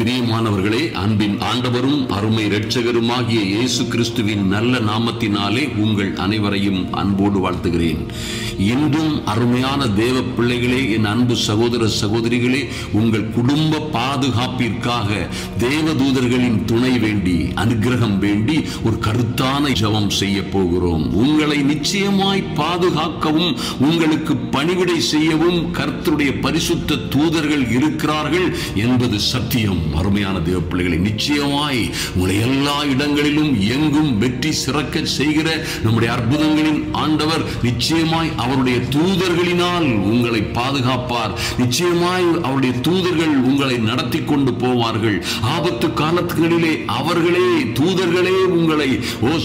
பிரியமானவர்களே, அன்பின் ஆண்டவரும் அருமை இரட்சகருமாகிய இயேசு கிறிஸ்துவின் நல்ல நாமத்தினாலே உங்கள் அனைவரையும் அன்போடு வாழ்த்துகிறேன். இன்றும் அருமையான தேவ பிள்ளைகளே, என் அன்பு சகோதர சகோதரிகளே, உங்கள் குடும்ப பாதுகாப்பிற்காக தேவதூதர்களின் துணை வேண்டி, அனுக்கிரகம் வேண்டி ஒரு கருத்தான ஜெபம் செய்ய போகிறோம். உங்களை நிச்சயமாய் பாதுகாக்கவும் உங்களுக்கு பணிவிடை செய்யவும் கர்த்தருடைய பரிசுத்த தூதர்கள் இருக்கிறார்கள் என்பது சத்தியம். அருமையான தேவ பிள்ளைகளை, நிச்சயமாய் உங்களை எல்லா இடங்களிலும் எங்கும் வெற்றி சிறக்க செய்கிற நம்முடைய அற்புதங்களின் ஆண்டவர் நிச்சயமாய் அவருடைய தூதர்களினால் உங்களை பாதுகாப்பார். நிச்சயமாய் அவருடைய தூதர்கள் உங்களை நடத்தி கொண்டு போவார்கள். ஆபத்து காலங்களிலே அவர்களே தூதர்களே உங்களை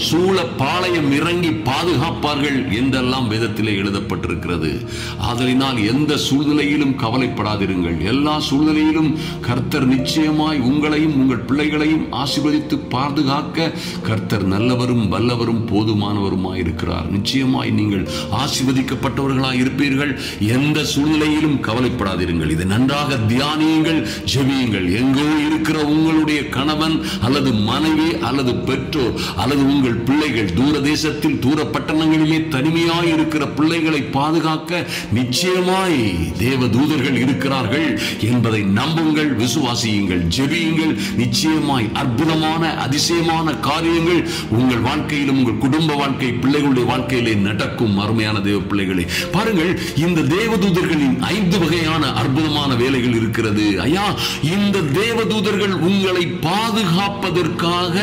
சூழ பாளையம் இறங்கி பாதுகாப்பார்கள் என்றெல்லாம் வேதத்திலே எழுதப்பட்டிருக்கிறது. ஆதலினால் எந்த சூழ்நிலையிலும் கவலைப்படாதிருங்கள். எல்லா சூழ்நிலையிலும் கர்த்தர் நிச்சயமாய் உங்களையும் உங்கள் பிள்ளைகளையும் ஆசீர்வதித்து பாதுகாக்க கர்த்தர் நல்லவரும் வல்லவரும் போதுமானவருமாய் இருக்கிறார். நிச்சயமாய் நீங்கள் ஆசீர்வதிக்கப்பட்டவர்களாய் இருப்பீர்கள். எந்த சூழ்நிலையிலும் கவலைப்படாதிருங்கள். இதை நன்றாக தியானியுங்கள், ஜெபியுங்கள். எங்கோ இருக்கிற உங்களுடைய கணவன் அல்லது மனைவி அல்லது பெற்றோர் அல்லது உங்கள் பிள்ளைகள் தூர தேசத்தில் தூர பட்டணங்களிலே தனிமையாய் இருக்கிற பிள்ளைகளை பாதுகாக்க நிச்சயமாய் தேவ தூதர்கள் இருக்கிறார்கள் என்பதை நம்புங்கள், விசுவாசியுங்கள், ஜெபியுங்கள். நிச்சயமாய் அற்புதமான அதிசயமான காரியங்கள் உங்கள் வாழ்க்கையிலும் உங்கள் குடும்ப வாழ்க்கை பிள்ளைகளுடைய வாழ்க்கையிலே நடக்கும். அருமையான தேவ பிள்ளைகளே, பாருங்கள், இந்த தேவதூதர்களின் 5 வகையான அற்புதமான வேலைகள் இருக்கிறது. ஐயா, இந்த தேவதூதர்கள் உங்களை பாதுகாப்பதற்காக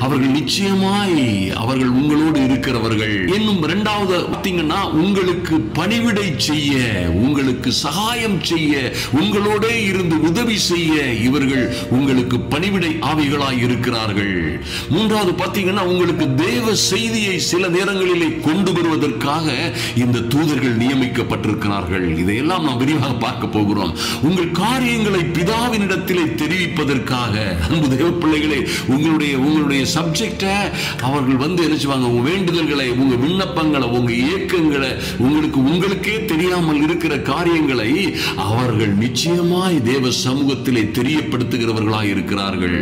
அவர்கள் நிச்சயமாய் அவர்கள் உங்களோடு இருக்கிறவர்கள். இன்னும் இரண்டாவது பார்த்தீங்கன்னா, உங்களுக்கு பணிவிடை செய்ய, உங்களுக்கு சகாயம் செய்ய, உங்களோட இருந்து உதவி செய்ய இவர்கள் உங்களுக்கு பணிவிடை ஆவிகளாய் இருக்கிறார்கள். மூன்றாவது பார்த்தீங்கன்னா, உங்களுக்கு தேவ செய்தியை சில நேரங்களிலே கொண்டு வருவதற்காக இந்த தூதர்கள் நியமிக்கப்பட்டிருக்கிறார்கள். இதையெல்லாம் நாம் விரிவாக பார்க்க போகிறோம். உங்கள் காரியங்களை பிதாவினிடத்திலே தெரிவிப்பதற்காக, அன்பு தேவ பிள்ளைகளே, உங்களுடைய சப்ஜெக்டை அவர்கள் என்ன செய்வாங்க, உங்க வேண்டுதல்களை, உங்க விண்ணப்பங்களை, உங்க இயக்கங்களை, உங்களுக்கே தெரியாமல் இருக்கிற காரியங்களை அவர்கள் நிச்சயமாய் தேவ சமூகத்திலே தெரியப்படுத்துகிறவர்களாய் இருக்கிறார்கள்.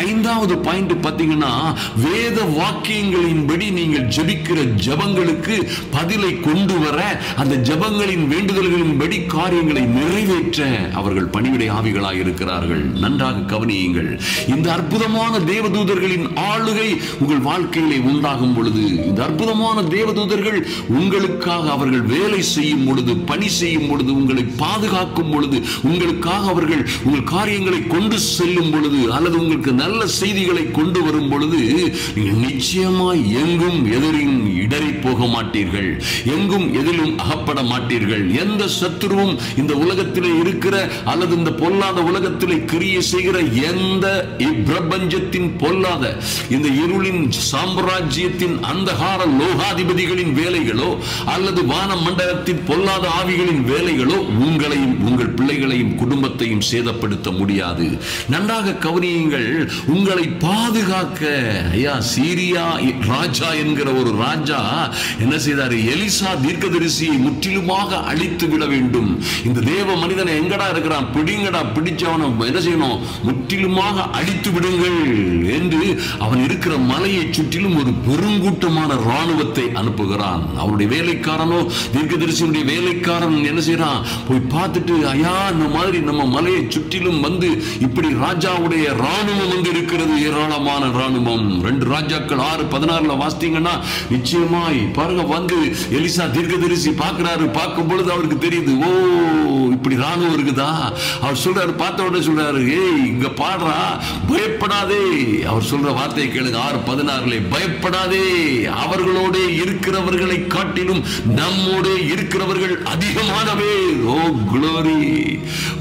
5வது பாயிண்ட் பார்த்தீங்கன்னா, வேத வாக்கியங்களின்படி நீங்கள் ஜெபிக்கிற ஜெபங்களுக்கு பதிலை கொண்டு வர, அந்த ஜெபங்களின் வேண்டுதல்களின்படி காரியங்களை நிறைவேற்ற அவர்கள் பணிவிடை ஆவிகளாய் இருக்கிறார்கள். நன்றாக கவனியுங்கள். இந்த அற்புதமான தேவதூதர்களின் ஆளுகை உங்கள் வாழ்க்கையிலே உண்டாகும் பொழுது, இந்த அற்புதமான தேவதூதர்கள் உங்களுக்காக அவர்கள் வேலை செய்யும் பொழுது, பணி செய்யும் பொழுது, உங்களை பாதுகாக்கும் பொழுது, உங்களுக்காக அவர்கள் உங்கள் காரியங்களை கொண்டு செல்லும் பொழுது, அல்லது உங்களுக்கு நல்ல செய்திகளை கொண்டு வரும் பொழுது, நீங்கள் நிச்சயமாய் எங்கும் எதிரின் இடறி போக மாட்டீர்கள். எங்கும் எதிலும் அகப்பட மாட்டீர்கள். எந்த சத்துருவும் இந்த உலகத்திலே இருக்கிற அல்லது இந்த பொல்லாத உலகத்திலே கிரியை செய்கிற எந்த பிரபஞ்சத்தின் பொல்லாத இந்த இருளின் சாம்ராஜ்யத்தின் அந்தகார லோகாதிபதிகளின் வேலைகளோ அல்லது வான மண்டலத்தின் பொல்லாத ஆவிகளின் வேலைகளோ உங்களையும் உங்கள் பிள்ளைகளையும் குடும்பத்தையும் சேதப்படுத்த முடியாது. நன்றாக கவனியுங்கள். உங்களை பாதுகாக்க, ஐயா, சீரியா ராஜா என்கிற ஒரு ராஜா என்ன செய்தார்? எலிசா தீர்க்கதரிசியை முற்றிலுமாக அழித்து விட வேண்டும். இந்த தேவ மனிதனை எங்கடா இருக்கிறான், பிடிங்கடா, பிடிச்சவனை என்ன செய்யணும், முற்றிலுமாக அழித்து விடுங்கள் என்று அவன் இருக்கிற மலையை சுற்றிலும் ஒரு பெருங்கூட்டமான ராணுவத்தை அனுப்புகிறான். அவருடைய வேலைக்காரனோ, தீர்க்கதரிசியுடைய வேலைக்காரன் என்ன செய்யறான், போய் பார்த்துட்டு, ஐயா, இந்த மாதிரி நம்ம மலையை சுற்றிலும் இப்படி ராஜாவுடைய ராணுவம் இருக்கிறது, ஏராளமான ராணுவம். 2 ராஜாக்கள் 6:16 வாசித்தீங்கன்னா நிச்சயமாய் பாருங்க, எலிசா தீர்க்கதரிசி பார்க்கிறாரு. பார்க்கும் பொழுது அவருக்கு தெரியுது, ஓ, இப்படி ராணுவம் இருக்குதா. அவர் சொல்றாரு, பார்த்த உடனே சொல்றாரு, ஏய், இங்க பாடுறா, பயப்படாதே. அவர் சொல்ற வார்த்தையை கேளுங்க, 6:16, பயப்படாதே, அவர்களோட இருக்கிறவர்களை காட்டிலும் நம்மோட இருக்கிறவர்கள் அதிகமானவே. ஓ glory,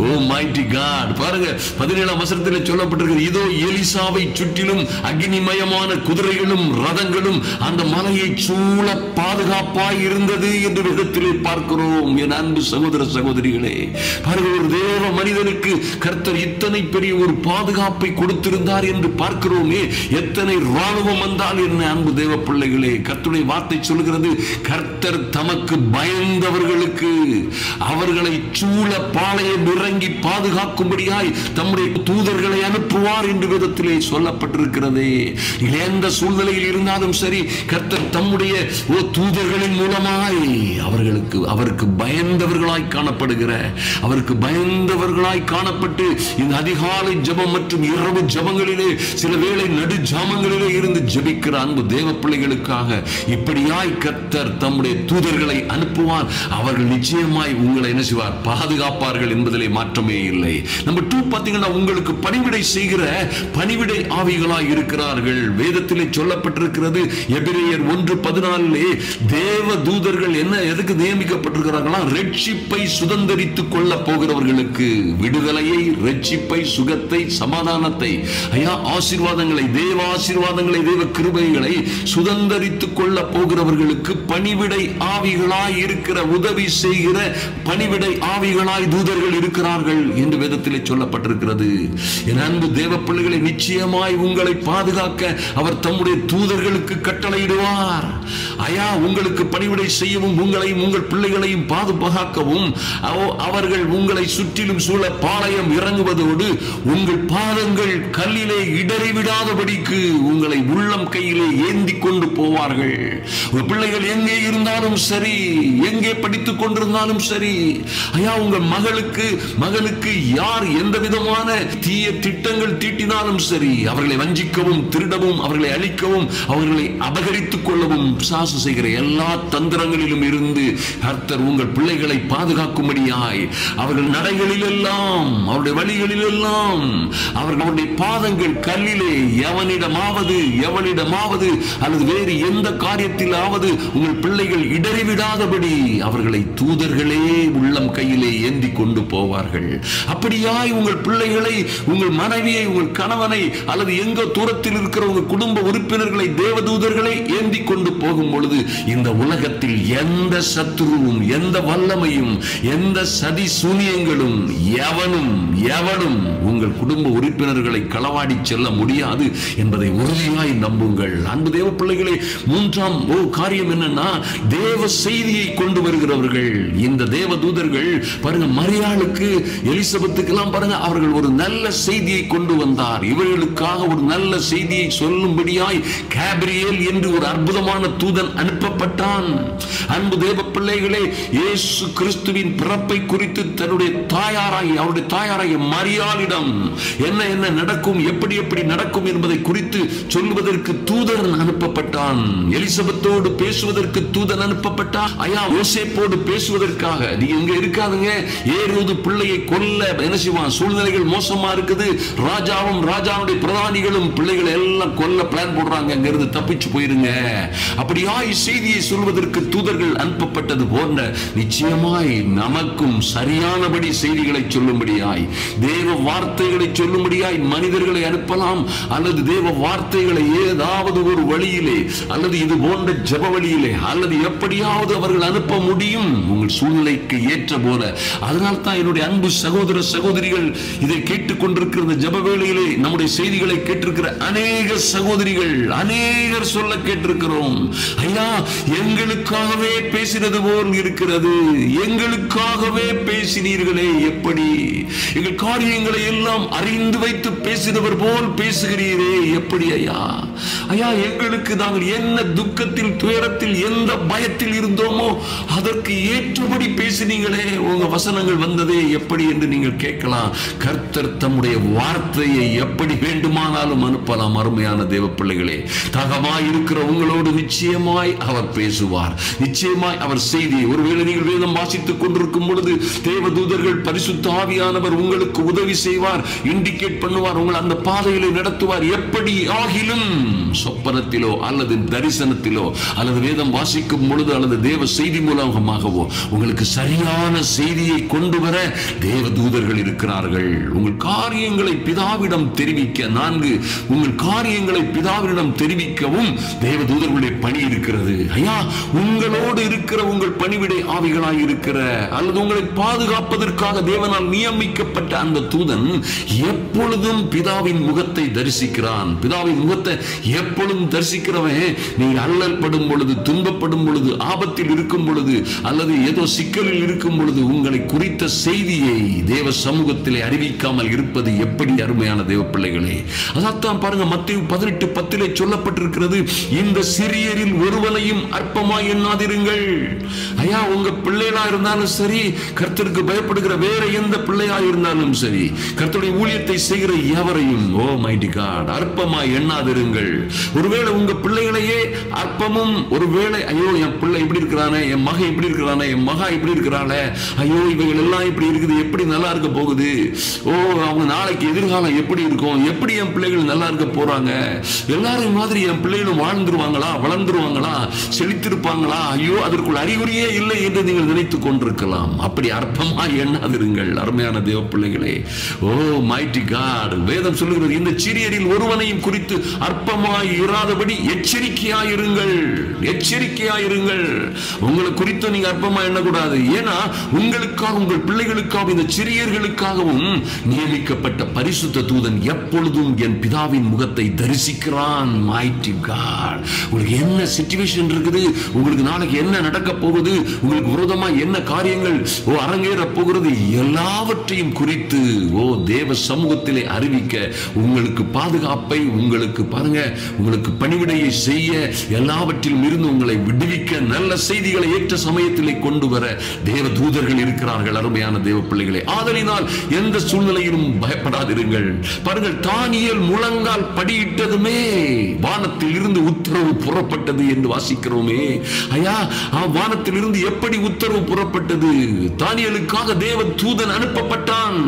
ஓ mighty God. பாருங்க, 17ஆம் வசனத்தில் சொல்லப்பட்டிருக்கிறது, இதோ எலிசாவை சுற்றிலும் அக்னிமயமான குதிரைகளும் ரதங்களும் அந்த மலையை சூழ பாதுகாப்பாய் இருந்தது என்று வேதத்திலே பார்க்கிறோம். என் அன்பு சகோதர சகோதரிகளே, பாருங்கள், ஒரு தேவ மனிதனுக்கு கர்த்தர் இத்தனை பெரிய ஒரு பாதுகாப்பை கொடுத்திருந்தார் என்று பார்க்கிறோமே. எத்தனை ராணுவம் வந்தால் என்ன, அன்பு தேவ பிள்ளைகளே, கர்த்தருடைய வார்த்தை சொல்கிறது, கர்த்தர் கர்த்தர் தமக்கு பயந்தவர்களுக்கு அவர்களை சூழ பாளையம் இறங்கி பாதுகாக்கும்படியாய் தம்முடைய தூதர்களை அனுப்புவார் என்று வேதத்திலே சொல்லப்பட்டிருக்கிறதே. எந்த சூழ்நிலையில் இருந்தாலும் சரி, கர்த்தர் தம்முடைய தூதர்களின் மூலமாய் அவருக்கு பயந்தவர்களாய் காணப்படுகிற, அவருக்கு பயந்தவர்களாய் காணப்பட்டு இந்த அதிகாலை ஜெபம் மற்றும் இரவு ஜெபங்களிலே சில வேளை நடு ஜாமங்களிலே இருந்து ஜெபிக்கிற அன்பு தேவ பிள்ளைகளுக்காக இப்படியாய் கர்த்தர் தம்முடைய தூதர்களை அனுப்புவார். அவர்கள் நிச்சயமாய் உங்களை என்ன செய்வார்? பாதுகாப்பார்கள் என்பதிலே மாற்றமே இல்லை. நம்பர் 2 பாத்தீங்கன்னா, உங்களுக்கு பணிவிடை செய்கிற பணிவிடை ஆவிகளாய் இருக்கிறார்கள். வேதத்திலே சொல்லப்பட்டிருக்கிறது எபிரேயர் 1:14 தேவ தூதர்கள் என்ன எதுக்கு நியமிக்கப்பட்டிருக்கிறார்களா? ரட்சிப்பை சுதந்தரித்துக் கொள்ள போகிறவர்களுக்கு, விடுதலையை, ரட்சிப்பை, சுகத்தை, சமாதானத்தை, ஆசீர்வாதங்களை, தேவ ஆசீர்வாதங்களை, தேவ கிருபைகளை சுதந்தரித்துக் கொள்ள போகிறவர்களுக்கு பணிவிடை ஆவிகளாய் இருக்கிற, உதவி செய்கிற பணிவிடை ஆவிகளாய் தூதர்கள் இருக்கிறார்கள் என்று வேதத்திலே சொல்லப்பட்டிருக்கிறது. என் அன்பு தேவ பிள்ளைகளை, நிச்சயமாய் உங்களை பாதுகாக்க அவர் தம்முடைய தூதர்களுக்கு கட்டளையிடுவார். உங்களுக்கு பணிவிடை செய்யவும் உங்களையும் உங்கள் பிள்ளைகளையும் பாதுகாக்கவும் அவர்கள் உங்களை சுற்றிலும் சூழ பாளையம் இறங்குவதோடு உங்கள் பாதங்கள் கல்லிலே இடறிவிடாதபடிக்கு உங்களை உள்ளம் கையிலே ஏந்தி கொண்டு போவார்கள். பிள்ளைகள் எங்கே இருந்தாலும் சரி, எங்கே படித்துக் கொண்டிருந்தாலும் சரி, உங்கள் மகனுக்கு யார் எந்த விதமான தீய திட்டங்கள் தீட்டினாலும் சரி, அவர்களை வஞ்சிக்கவும், திருடவும், அவர்களை அழிக்கவும், அவர்களை அபகரித்துக் கொள்ளவும் சாசு செய்கிற எல்லா தந்திரங்களிலும் இருந்து கர்த்தர் உங்கள் பிள்ளைகளை பாதுகாக்கும்படியாய் அவர்கள் நடைகளில் எல்லாம், அவருடைய வழிகளில் எல்லாம் அவர்களுடைய பாதங்கள் கல்லிலே எவனிடமாவது அல்லது வேறு எந்த காரியத்திலாவது உங்கள் பிள்ளைகள் இடறிவிடாதபடி அவர்களை தூதர்களே உள்ளம் கையிலே ஏந்தி கொண்டு போவார்கள். அப்படியாய் உங்கள் பிள்ளைகளை, உங்கள் மனைவியை, உங்கள் கணவனை அல்லது எங்க தூரத்தில் இருக்கிற உங்கள் குடும்ப உறுப்பினர்களை தேவதூதர்களை ஏந்தி கொண்டு போகும் பொழுது இந்த உலகத்தில் எந்த சத்துருவும், எந்த வல்லமையும், எந்த சதி சூனியங்களும் எவனும் உங்கள் குடும்ப உறுப்பினர்களை களவாடி செல்ல முடியாது என்பதை உறுதியாய் நம்புங்கள். அன்பு தேவ பிள்ளைகளே, 3ஆம் காரியம் என்னன்னா, தேவ செய்தியை கொண்டு வருகிறவர்கள். இந்த தேவ தூதர்கள் பாருங்க, மரியாளுக்கு, எலிசபெத்துக்கு எல்லாம் பாருங்க, அவர்கள் ஒரு நல்ல செய்தியை கொண்டு வந்தார். இவர்களுக்காக ஒரு நல்ல செய்தியை சொல்லும்படியாய் கேப்ரியேல் என்று ஒரு அற்புதமான தூதன் அனுப்பப்பட்டான். அன்பு தேவ பிள்ளைகளே, இயேசு கிறிஸ்துவின் பிறப்பை குறித்து தன்னுடைய அவருடைய தாயாராகிய மரியாளிடம் என்ன நடக்கும், எப்படி நடக்கும் என்பதை குறித்து சொல்வதற்கு தூதன் அனுப்பப்பட்டான். எலிசபெத்தோடு பேசுவதற்கு தூதன் அனுப்பப்பட்டான். யோசேப்போடு பேசுவதற்காக, நீங்க இங்க இருக்காதுங்க, ஏரோது பிள்ளையை கொல்ல என்ன செய்வான், சூழ்நிலைகள் மோசமா இருக்குது, ராஜாவுடைய பிரதானிகளும் பிள்ளைகளை எல்லாம் கொல்ல பிளான் போடுறாங்க, அங்கிருந்து தப்பிச்சு போயிருங்க, அப்படியாய் செய்தியை சொல்வதற்கு தூதர்கள் அனுப்பப்பட்டது போன்ற நிச்சயமாய் நமக்கும் சரியானபடி செய்திகளை சொல்லும்படியாய், தேவ வார்த்தைகளை சொல்லும்படியாய் மனிதர்களை அனுப்பலாம், அல்லது தேவ வார்த்தைகளை ஏதாவது ஒரு வழியிலே அல்லது இது போன்ற ஜெப வழியிலே அல்லது எப்படியாவது அவர்கள் அனுப்ப முடியும், உங்கள் சூழ்நிலைக்கு ஏற்ற போல. அதனால் தான் என்னுடைய அன்பு சகோதர சகோதரிகள், இதை கேட்டுக்கொண்டிருக்கிற ஜெப வேளையிலே நம்முடைய செய்திகளை கேட்டிருக்கிற அநேக சகோதரிகள், அநேகர் சொல்ல கேட்டிருக்கிறோம், எங்களுக்காகவே பேசினது போல் இருக்கிறது, எங்களுக்காகவே பேசினீர்களே, எப்படி எங்கள் காரியங்களை எல்லாம் அறிந்து வைத்து பேசினவர் போல் பேசுகிறீரே, எப்படி எங்களுக்கு நாங்கள் என்ன துக்கத்தில், துயரத்தில், எந்த பயத்தில் இருந்தோமோ அதற்கு ஏற்றபடி பேசினீங்களே, உங்க வசனங்கள் வந்ததே எப்படி என்று நீங்கள் கேட்கலாம். கர்த்தர் தம்முடைய வார்த்தையை எப்படி வேண்டுமானாலும் அனுப்பலாம். அருமையான தேவ பிள்ளைகளே, தகமாய் இருக்கிற உங்களோடு நிச்சயமாய் அவர் பேசுவார், நிச்சயமாய் அவர் செய்தி. ஒருவேளை நீங்கள் வேதம் வாசித்துக் கொண்டிருக்கும் பொழுது தேவதூதர்கள், பரிசுத்த ஆவியானவர் உங்களுக்கு உதவி செய்வார், இண்டிகேட் பண்ணுவார், உங்களை அந்த பாதையிலே நடத்துவார். எப்படி ஆகிலும் சொப்பனத்திலோ அல்லது தரிசனத்திலோ அல்லது வேதம் வாசிக்கும் பொழுது அல்லது தேவ செய்தி மூலமாகவோ உங்களுக்கு சரியான செய்தியை கொண்டு வர தேவ தூதர்கள் இருக்கிறார்கள். உங்கள் காரியங்களை பிதாவிடம் தெரிவிக்க, 4 உங்கள் காரியங்களை பிதாவிடம் தெரிவிக்கவும் தேவ தூதர்களுடைய பணி இருக்கிறது. உங்களோடு இருக்கிற உங்கள் பணிவிடை ஆவிகளாய் இருக்கிற அல்லது உங்களை பாதுகாப்பதற்காக தேவனால் நியமிக்கப்பட்ட அந்த தூதன் எப்பொழுதும் பிதாவின் முகத்தை தரிசிக்கிறான். பிதாவின் முகத்தை எப்பொழுதும் தரிசிக்கிறவன் நீங்க அல்லல் படும் பொழுது, துன்பப்படும் பொழுது, ஆபத்தில் இருக்கும் பொழுது, அல்லது ஏதோ சிக்கலில் இருக்கும் பொழுது உங்களை குறித்த செய்தியை தேவ சமூகத்திலே அறிவிக்காமல் இருப்பது எப்படி அருமையான தேவ பிள்ளைகளே. அதான் பாருங்க, மத்தேயு 18:10 சொல்லப்பட்டிருக்கிறது, இந்த சிறியரில் ஒருவனையும் அற்பமாய் எண்ணாதிருங்கள். ஐயா, உங்க பிள்ளைகளா இருந்தாலும் சரி, கர்த்தருக்கு பயப்படுகிற வேற எந்த பிள்ளையா இருந்தாலும் சரி, கர்த்தருடைய ஊழியத்தை செய்கிற எவரையும் ஓ மைட்டி காட் அற்பமாய் எண்ணாதிருங்கள். ஒருவேளை உங்க பிள்ளைகளையே அற்பமும், ஒருவேளை ஐயோ என் பிள்ளை இப்படி இருக்கிறானே, என் மகன் இப்படி இருக்கிறானே, என் மகா இப்படி இருக்கிறாளே, ஐயோ இவைகள் எல்லாம் இப்படி இருக்குது, எப்படி நல்லா இருக்க போகுது, ஓ அவங்க நாளைக்கு எதிர்காலம் எப்படி இருக்கும், எப்படி என் பிள்ளைகள் நல்லா இருக்க போறாங்க, எல்லாரும் மாதிரி என் பிள்ளைகளும் வாழ்ந்துருவாங்களா, வளர்ந்துருவாங்களா, செழித்திருப்பாங்களா, ஐயோ அதற்குள் அறிகுறியே இல்லை என்று நீங்கள் நினைத்துக் கொண்டிருக்கலாம். அப்படி அற்பமாய் எண்ணாதிருங்கள் அருமையான தேவ பிள்ளைகளே. ஓ மைட்டி காட், வேதம் சொல்லுகிறது, இந்த சிறியரில் ஒருவனையும் குறித்து அற்பமாய் இராதபடி எச்சரிக்கையாயிருங்கள். எச்சரிக்கையாயிருங்கள். உங்களை குறித்து நீங்க அற்பமா எண்ணக்கூடாது. ஏன்னா உங்களுக்காக, உங்கள் பிள்ளைகளுக்காக, இந்த சிறியர்களுக்காகவும் நியமிக்கப்பட்ட பரிசுத்த தூதன் எப்பொழுதும் என் பிதாவின் முகத்தை தரிசிக்கிறான். மைட்டி காட், உங்களுக்கு என்ன சிச்சுவேஷன் இருக்குது, உங்களுக்கு நாளைக்கு என்ன நடக்க போகுது, உங்களுக்கு விரோதமா என்ன காரியங்கள் அரங்கேற போகிறது, எல்லாவற்றையும் குறித்து தேவ சமூகத்திலே அறிவிக்க, உங்களுக்கு பாதுகாப்பை, உங்களுக்கு பாருங்க, உங்களுக்கு பணிவிடையை செய்ய, எல்லாவற்றிலும் இருந்து உங்களை விடுவிக்க, நல்ல செய்திகளை ஏற்ற சமயத்திலே கொண்டு வர தேவ தூதர்கள் இருக்கிறார்கள் அருமையான தேவ பிள்ளைகளே. ஆதலினால் எந்த சூழ்நிலையிலும் பயப்படாதிருங்கள். பாருங்கள், தானியேல் முழங்கால் படியிட்டதுமே வானத்தில் இருந்து உத்தரவு புறப்பட்டது என்று வாசிக்கிறோமே. ஐயா, வானத்தில் இருந்து எப்படி உத்தரவு புறப்பட்டது? தானியேலுக்காக தேவ தூதன் அனுப்பப்பட்டான்.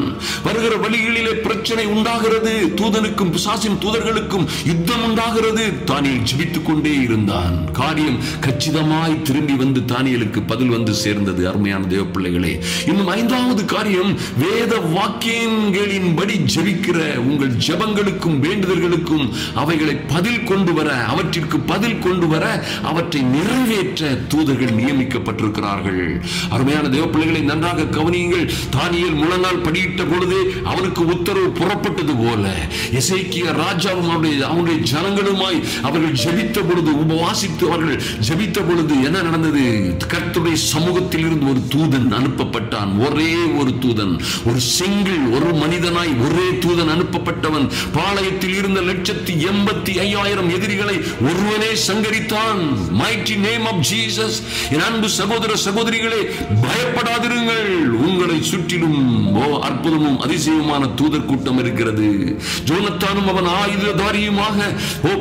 வருகிற வழிகளிலே பிரச்சனை உண்டாகிறது, தூதனுக்கும் பிசாசின் தூதர்களுக்கும் யுத்தம் உண்டாகிறது. தானியேல் ஜெபித்துக் கொண்டே இருந்தான். காரியம் கச்சிதமாய் திரும்பி வந்து தானியேலுக்கு பதில் வந்து சேர்ந்தது அருமையான தேவ பிள்ளைகளே. இன்னும் 5வது காரியம், வேத வாக்கியங்களின்படி ஜெபிக்கிற உங்கள் ஜெபங்களுக்கும் வேண்டுதல்களுக்கும் அவைகளை பதில் கொண்டு வர, அவற்றிற்கு பதில் கொண்டு வர, அவற்றை நிறைவேற்ற தூதர்கள் நியமிக்கப்பட்டிருக்கிறார்கள். அருமையான தேவ பிள்ளைகளை நன்றாக கவனியுங்கள். தானியேல் முழங்கால் படியிட்ட பொழுது அவனுக்கு உத்தரவு புறப்பட்டது போல எசேக்கியா ராஜாவும் அவனுடைய ஜனங்களுமாய் அவர்கள் ஜெபித்த பொழுது, உபவாசித்து அவர்கள் ஜெபித்த பொழுது என்ன நடந்தது? கர்த்தருடைய சமூகத்தில் இருந்து ஒரு தூதன் அனுப்பப்பட்டான். ஒரே ஒரு தூதன், ஒரு சிங்கிள், ஒரு மனிதனாய் ஒரே தூதன் அனுப்பப்பட்டவன் பாளையத்தில் இருந்த 185,000 எதிரிகளை ஒருவனே சங்கரித்தான். Mighty name of Jesus. என் அன்பு சகோதர சகோதரிகளே, பயப்படாதிருங்கள். உங்களை சுற்றிலும் அற்புதமும் அதிசயமான தூதர் கூட்டம் இருக்கிறது. ஜோனத்தானும் அவன் ஆயுததாரியுமாக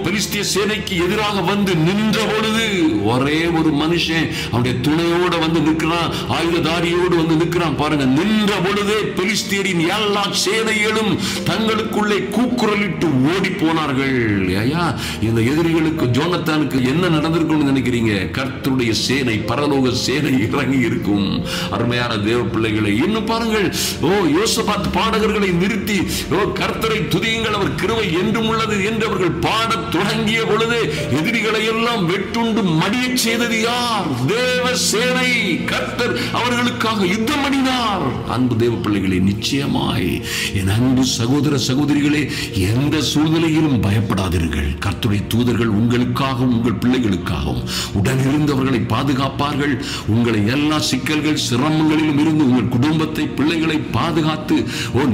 பெலிஸ்திய சேனைக்கு எதிராக வந்து நின்ற பொழுது ஒரே ஒரு மனுஷன் அவனுடைய துணையோடு வந்து நிற்கிறான், ஆயுததாரியோடு வந்து நிற்கிறான். பாருங்க, நின்ற பொழுதே பெலிஸ்தியரின் எல்லா சேனைகளும் தங்களுக்குள்ளே கூக்குரலிட்டு ஓடி போனார்கள். ஐயா, இந்த எதிரிகளுக்கு, ஜோனத்தானுக்கு என்ன நடந்திருக்கும்னு நினைக்கிறீங்க? கர்த்தருடைய சேனை, பரலோக சேனை இறங்கி இருக்கும் அருமையான தேவ பிள்ளைகளை. இன்னும் பாருங்கள், யோசபாத் பாடகர்களை நிறுத்தி கர்த்தரை துதியுங்கள், அவர் கிருபை என்றும் உள்ளது என்று அவர்கள் பாடத் தொடங்கிய பொழுது எதிரிகளை எல்லாம் வெட்டுண்டு மடிய செய்தது யார்? தேவ சேனை. கர்த்தர் அவர்களுக்காக யுத்தம் பண்ணினார். அன்பு தேவ பிள்ளைகளே, நிச்சயமாய் என் அன்பு சகோதர சகோதரிகளே, எந்த சூழ்நிலையிலும் பயப்படாதீர்கள். கர்த்தருடைய தூதர்கள் உங்களுக்காகவும் உங்கள் பிள்ளைகளுக்காகவும் உடனிருந்தவர்களை பாதுகாப்பார்கள். உங்களை எல்லா சிக்கல்கள், சிரமங்களிலும் இருந்து உங்கள் குடும்பத்தை, பிள்ளைகளை பாதுகாத்து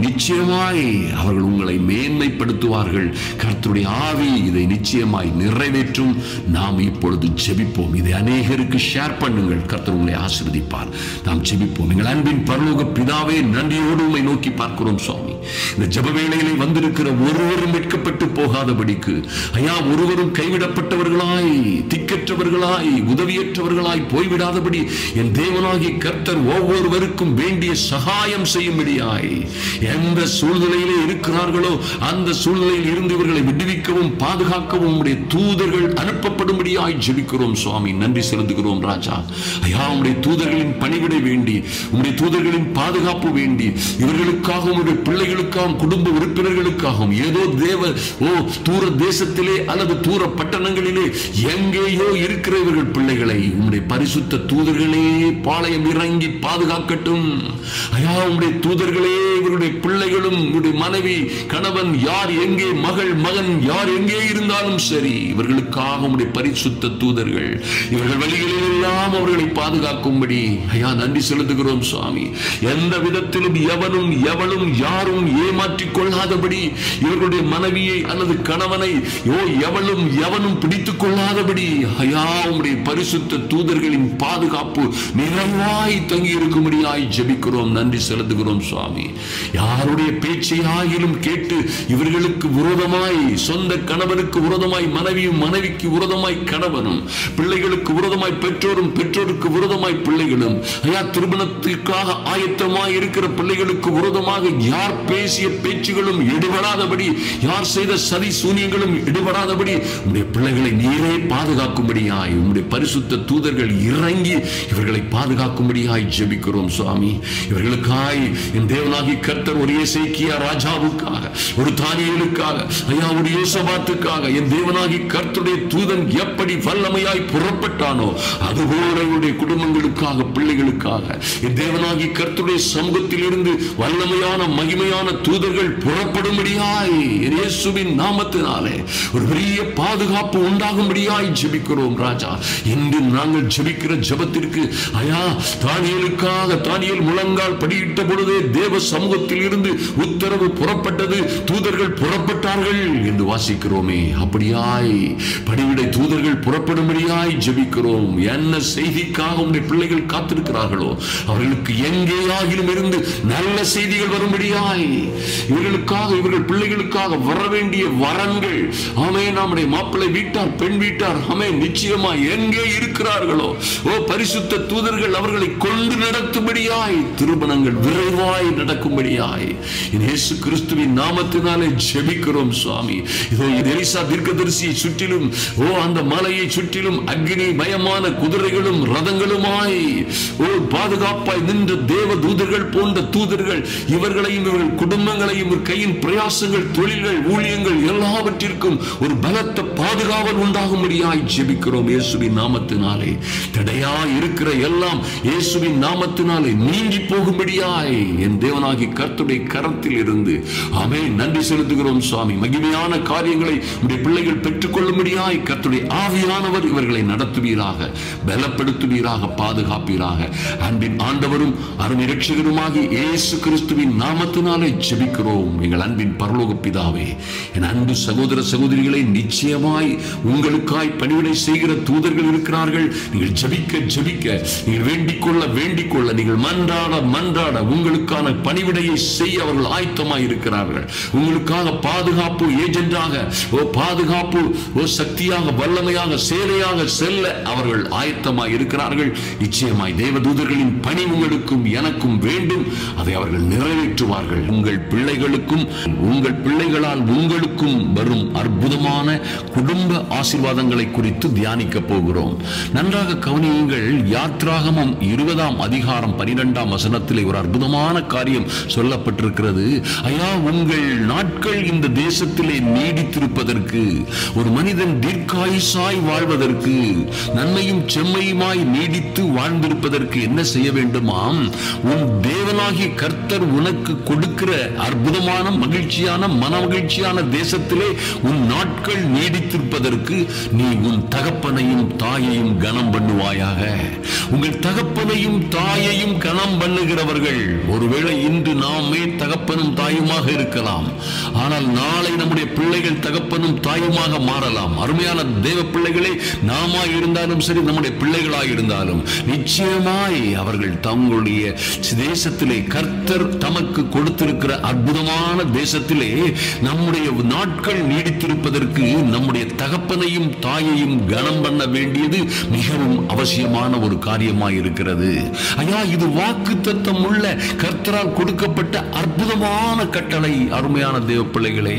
நிச்சயமாய் அவர்கள் உங்களை மேன்மைப்படுத்துவார்கள். கர்த்தருடைய ஆவி இதை நிச்சயமாய் நிறைவேற்றும். நாம் இப்பொழுது ஜெபிப்போம். இதை அநேகருக்கு ஷேர் பண்ணுங்கள். கர்த்தர் உங்களை ஆசீர்வதிப்பார். நாம் ஜெபிப்போம். எங்கள் அன்பின் பரலோக பிதாவே, நன்றியோடு உம்மை நோக்கி பார்க்கிறோம் சுவாமி. இந்த ஜெப வேளையிலே வந்திருக்கிற ஒருவரும் வெட்கப்பட்டு போகாதபடிக்கு, ஐயா, ஒருவரும் கைவிடப்பட்டவர்களாய், திக்கற்றவர்களாய், உதவியற்றவர்களாய் போய்விடாதபடி என் தேவனாகிய கர்த்தர் ஒவ்வொருவருக்கும் வேண்டிய சகாயம் செய்யும்படியாய், எந்த சூழ்நிலையிலே இருக்கிறார்களோ அந்த சூழ்நிலையில் இருந்து இவர்களை விடுவிக்கவும் பாதுகாக்கவும் உம்முடைய தூதர்கள் அனுப்பப்படும்படியாய் ஜெபிக்கிறோம் சுவாமி. நன்றி செலுத்துகிறோம் ராஜா. ஐயா, உம்முடைய தூதர்களின் பணிவிடை வேண்டி, உம்முடைய தூதர்களின் பாதுகாப்பு வேண்டி, இவர்களுக்காகவும் உம்முடைய பிள்ளைகளுக்காகவும் குடும்ப உறுப்பினர்களுக்காகவும் ஏதோ தேவ தூர தேசத்திலே அல்லது தூர பட்டணங்களிலே எங்கேயோ இருக்கிற இவர்கள் பிள்ளைகளை உம்முடைய பரிசுத்த தூதர்களே பாளையம் இறங்கி பாதுகாக்கட்டும். ஐயா, உம்முடைய தூதர்களே இவருடைய பிள்ளைகளும் இவருடைய மனைவி கணவன் யார் எங்கே, மகள் மகன் யார் எங்கே இருந்தாலும் சரி, இவர்களுக்காக உம்முடைய பரிசுத்த தூதர்கள் இவர்கள் வழிகளில் எல்லாம் அவர்களை பாதுகாக்கும்படி ஐயா நன்றி செலுத்துகிறோம் சுவாமி. எந்த விதத்திலும் எவனும் எவளும் யாரும் ஏமாற்றிக் கொள்ளாதபடி, இவர்களுடைய மனைவியை அல்லது கணவனை எவளும் எவனும் பிடித்துக் கொள்ளாதபடி ஐயா உம்முடைய பரிசுத்த தூதர்களின் பாதுகாப்பு நிறைவாய் தங்கி இருக்கும்படியாய் ஜெபிக்கிறோம், நன்றி செலுத்துகிறோம் சுவாமி. யாருடைய பேச்சையாயிலும் கேட்டு இவர்களுக்கு விரோதமாய், சொந்த கணவனுக்கு விரோதமாய் மனைவியும், மனைவிக்கு விரோதமாய் கணவனும், பிள்ளைகளுக்கு விரோதமாய் பெற்றோரும், பெற்றோருக்கு விரோதமாய் பிள்ளைகளும், ஐயா திருமணத்திற்காக ஆயத்தமாய் இருக்கிற பிள்ளைகளுக்கு விரோதமாக யார் பேசிய பேச்சுகளும் எடுபடாதபடி, யார் செய்த சதி சூனியங்களும் எடுபடாதபடி உம்முடைய பிள்ளைகளை நீரே பாதுகாக்கும்படியாய் உம்முடைய பரிசுத்த தூதர்கள் இறங்கி இவர்களை பாதுகாக்கும்படியாய் ஜெபிக்கிறோம் சுவாமி. இவர்களுக்காய் என் தேவனாகி கர்த்தர் ஒரு எசேக்கியா ராஜாவுக்காக, ஒரு தானியேலுக்காக, ஐயா ஒரு யோசபாத்துக்காக என் தேவனாகி கர்த்தருடைய தூதன் எப்படி வல்லமையாய் புறப்பட்டானோ அதுபோல இவருடைய குடும்பங்களுக்காக, பிள்ளைகளுக்காக என் தேவனாகி கர்த்தருடைய சமூகத்தில் இருந்து வல்லமையான மகிமையான தூதர்கள் புறப்படும்படியாய் இயேசுவின் நாமத்தினாலே ஒரு பெரிய பாதுகாப்பு உண்டாகும்படியாய் ஜெபிக்கிறோம் ராஜா. இன்று நாங்கள் ஜெபிக்கிற ஜெபத்திற்கு ஐயா தானியேலுக்காக, தானியேல் முழங்கால் படியிட்ட பொழுதே தேவ சமூகத்தில் இருந்து உத்தரவு புறப்பட்டது, தூதர்கள் புறப்பட்டார்கள் என்று வாசிக்கிறோமே. அப்படியாய் படிவிடை தூதர்கள் புறப்படும்படியாய் ஜெபிக்கிறோம். என்ன செய்திக்காக உம்முடைய பிள்ளைகள் காத்திருக்கிறார்களோ அவர்களுக்கு எங்கேயாகிலும் இருந்து நல்ல செய்திகள் வரும்படியாய், இவர்களுக்காக, இவர்கள் பிள்ளைகளுக்காக வர வேண்டிய வரங்கள் ஆமே நம்முடைய மாப்பிள்ளை வீட்டார், பெண் வீட்டார் ஆமே நிச்சயமா எங்கே இருக்கிறார்களோ பரிசுத்த தூதர்கள் அவர்களை கொண்டு நடத்தும்படியாய், திருமணங்கள் விரைவாய் நடக்கும்படியாய் இயேசு கிறிஸ்துவின் நாமத்தினாலே ஜெபிக்கிறோம் சுவாமி. இதோ எலிசா தீர்க்கதரிசியை சுற்றிலும் அந்த மலையை சுற்றிலும் அக்னி மயமான குதிரைகளும் ரதங்களுமாய் பாதுகாப்பாய் நின்ற தேவ தூதர்கள் போன்ற தூதர்கள் இவர்களையும் இவர்கள் குடும்பங்களையும் கையின் பிரயாசங்கள், தொழில்கள், ஊழியங்கள் எல்லாவற்றிற்கும் ஒரு பலத்த பாதுகாவல் உண்டாகும்படியாய் ஜெபிக்கிறோம் இயேசுவின் நாமத்தினாலே. தடையா இருக்கிற எல்லாம் இயேசுவின் நாமத்தினாலே நீங்கி போகும்படியாய் என் தேவனாகி கர்த்தருடைய கரத்தில் இருந்து ஆமென் நன்றி செலுத்துகிறோம் சுவாமி. மகிமையான காரியங்களை உடைய பிள்ளைகள் பெற்றுக் கொள்ளும்படியாய் கர்த்தருடைய ஆவியானவர் இவர்களை நடத்துவீராக, பலப்படுத்துவீராக, பாதுகாப்பீராக. அன்பின் ஆண்டவரும் அருமை இரட்சகருமாகி இயேசு கிறிஸ்துவின் நாமத்தினாலே ஜெபிக்கிறோம் எங்கள் அன்பின் பரலோக பிதாவே. என் அன்பு சகோதர சகோதரிகளை, நிச்சயமாய் உங்களுக்காய் பணிவிடை செய்கிற தூதர்கள் இருக்கிறார்கள். நீங்கள் ஜெபிக்க ஜெபிக்க, நீங்கள் வேண்டிக் கொள்ள வேண்டிக் கொள்ள, நீங்கள் மன்றாட மன்றாட உங்களுக்கான பணிவிடையை செய்ய அவர்கள் ஆயத்தமாய் இருக்கிறார்கள். உங்களுக்காக பாதுகாப்பு ஏஜென்டாக, பாதுகாப்பு சக்தியாக, வல்லமையாக, சேலையாக செல்ல அவர்கள் ஆயத்தமாய் இருக்கிறார்கள். நிச்சயமாய் தேவதூதர்களின் பணி உங்களுக்கும் எனக்கும் வேண்டும். அதை அவர்கள் நிறைவேற்றுவார்கள். உங்கள் பிள்ளைகளுக்கும், உங்கள் பிள்ளைகளால் உங்களுக்கும் வரும் அற்புதமான குடும்ப ஆசீர்வாதங்களை குறித்து தியானிக்க போகிறோம். நன்றாக கவனியுங்கள். யாத்ராகமம் 20ஆம் அதிகாரம் 12ஆம் வசனத்திலே ஒரு அற்புதமான காரியம் சொல்லப்பட்டிருக்கிறது. ஐயா, உங்கள் நாட்கள் இந்த தேசத்திலே நீடித்திருப்பதற்கு, ஒரு மனிதன் தீர்க்காயுசாய் வாழ்வதற்கு, நன்மையும் செம்மையுமாய் நீடித்து வாழ்ந்திருப்பதற்கு என்ன செய்ய வேண்டுமாம்? உன் தேவனாகிய கர்த்தர் உனக்கு கொடுக்கிற அற்புதமான மகிழ்ச்சியான, மன மகிழ்ச்சியான தேசத்திலே உன் நாட்கள் நீடித்திருப்பதற்கு நீ உன் தகப்பனையும் தாயையும் கனம் பண்ணுவாயாக. உங்கள் தகப்பனையும் தாயையும் கனம் பண்ணுகிறவர்கள், ஒருவேளை இன்று நாமே தகப்பனும் தாயுமாக இருக்கலாம், ஆனால் நாளை நம்முடைய பிள்ளைகள் தகப்பனும் தாயுமாக மாறலாம். அருமையான தேவ பிள்ளைகளே, நாமா இருந்தாலும் சரி, நம்முடைய பிள்ளைகளாக இருந்தாலும் நிச்சயமாய் அவர்கள் தங்களுடைய தேசத்திலே, கர்த்தர் தமக்கு கொடுத்திருக்கிற அற்புதமான தேசத்திலே நம்முடைய நாட்கள் நீடித்திருப்பதற்கு நம்முடைய தகப்பனையும் தாயையும் கனம் பண்ண வேண்டியது மிகவும் அவசியமான ஒரு காரியமாய் இருக்கிறது. ஐயா, இது வாக்குத்தத்தம் உள்ள கர்த்தரால் கொடுக்கப்பட்ட அற்புதமான கட்டளை. அருமையான தேவ பிள்ளைகளே,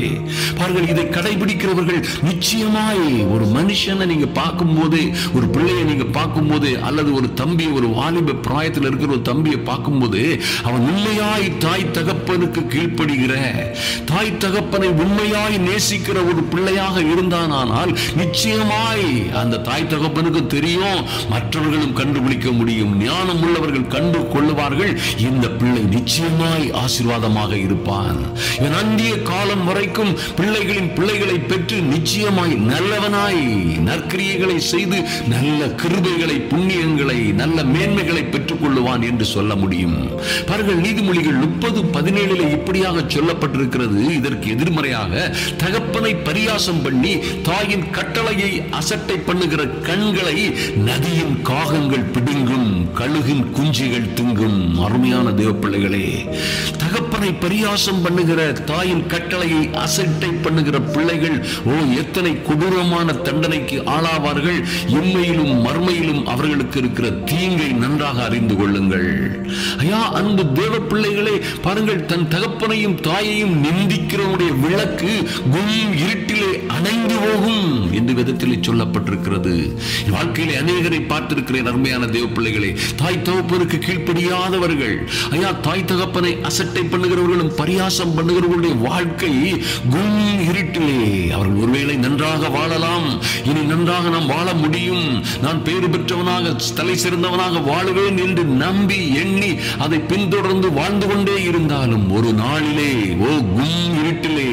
பாருங்கள், இதை கடைபிடிக்கிறவர்கள் நிச்சயமாய் ஒரு மனுஷனை நீங்க பார்க்கும் போது, ஒரு பிள்ளையை நீங்க பார்க்கும் போது, அல்லது ஒரு தம்பி, ஒரு வாலிப பிராயத்தில் இருக்கிற ஒரு தம்பியை பார்க்கும் போது, அவன் உண்மையாய் தாய் தகப்பனுக்கு கீழ்ப்படுகிற, தாய் தகப்பனை உண்மையாய் நேசிக்கிற ஒரு பிள்ளையாக இருந்தானால் நிச்சயமாய் அந்த தாய் தகப்பனுக்கு தெரியும், மற்றவர்களும் கண்டுபிடிக்க முடியும். ஞானம் உள்ளவர்கள் கண்டு கொள்ளுவார்கள், இந்த பிள்ளை நிச்சயமாய் ஆசீர்வாதமாக இருப்பான். இவன் அந்திய காலம் வரைக்கும் பிள்ளைகளை பெற்று நிச்சயமாய் நல்லவனாய் நற்கிரியைகளை செய்து நல்ல கிருபைகளை, புண்ணியங்களை, நல்ல மேன்மைகளை பெற்றுக் கொள்ளுவான் என்று சொல்ல முடியும். பாருங்கள், நீதிமொழிகள் 30:17 இப்படியாக சொல்லப்பட்டிருக்கிறது. இதற்கு எதிர்மறையாக, தகப்பனை பரியாசம் பண்ணி தாயின் கட்டளையை அசட்டை பண்ணுகிற கண்களை நதியின் காகங்கள் பிடுங்கும், கழுகின் குஞ்சுகள் திங்கும். அருமையான தேவ பிள்ளைகளே, தகப்பனை பரியாசம் பண்ணுகிற, தாயின் கட்டளையை அசட்டை பண்ணுகிற பிள்ளைகள் எத்தனை கொடூரமான தண்டனைக்கு ஆளாவார்கள். இம்மையிலும் மறுமையிலும் அவர்களுக்கு இருக்கிற தீங்கை நன்றாக அறிந்து கொள்ளுங்கள். ஐயா, அன்பு தேவ பிள்ளைகளே, பாருங்கள், தன் தகப்பனையும் தாயையும் நிந்திக்கிறவனுடைய விளக்கு இருட்டிலே அணைந்து போகும் என்று விதத்திலே சொல்லப்பட்டிருக்கிறது. வாழ்க்கையிலே அநேகரை பார்த்திருக்கிறேன். அருமையான தேவ பிள்ளைகளே, தாய் தகப்பனுக்கு கீழ்ப்படியாதவர்கள், ஐயா, தாய் தகப்பனை அசட்டை பண்ணுகிறவர்களும் பரியாசம் பண்ணுகிறவர்களுடைய வாழ்க்கை இருட்டிலே. அவர்கள் ஒருவேளை நன்றாக வாழலாம், இனி நன்றாக நாம் வாழ முடியும், நான் பேறு பெற்றவனாக, தலை சிறந்தவனாக வாழுவேன் என்று நம்பி எண்ணி அதை பின்தொடர்ந்து வாழ்ந்து கொண்டே இருந்தாலும் ஒரு நாளிலே இருட்டிலே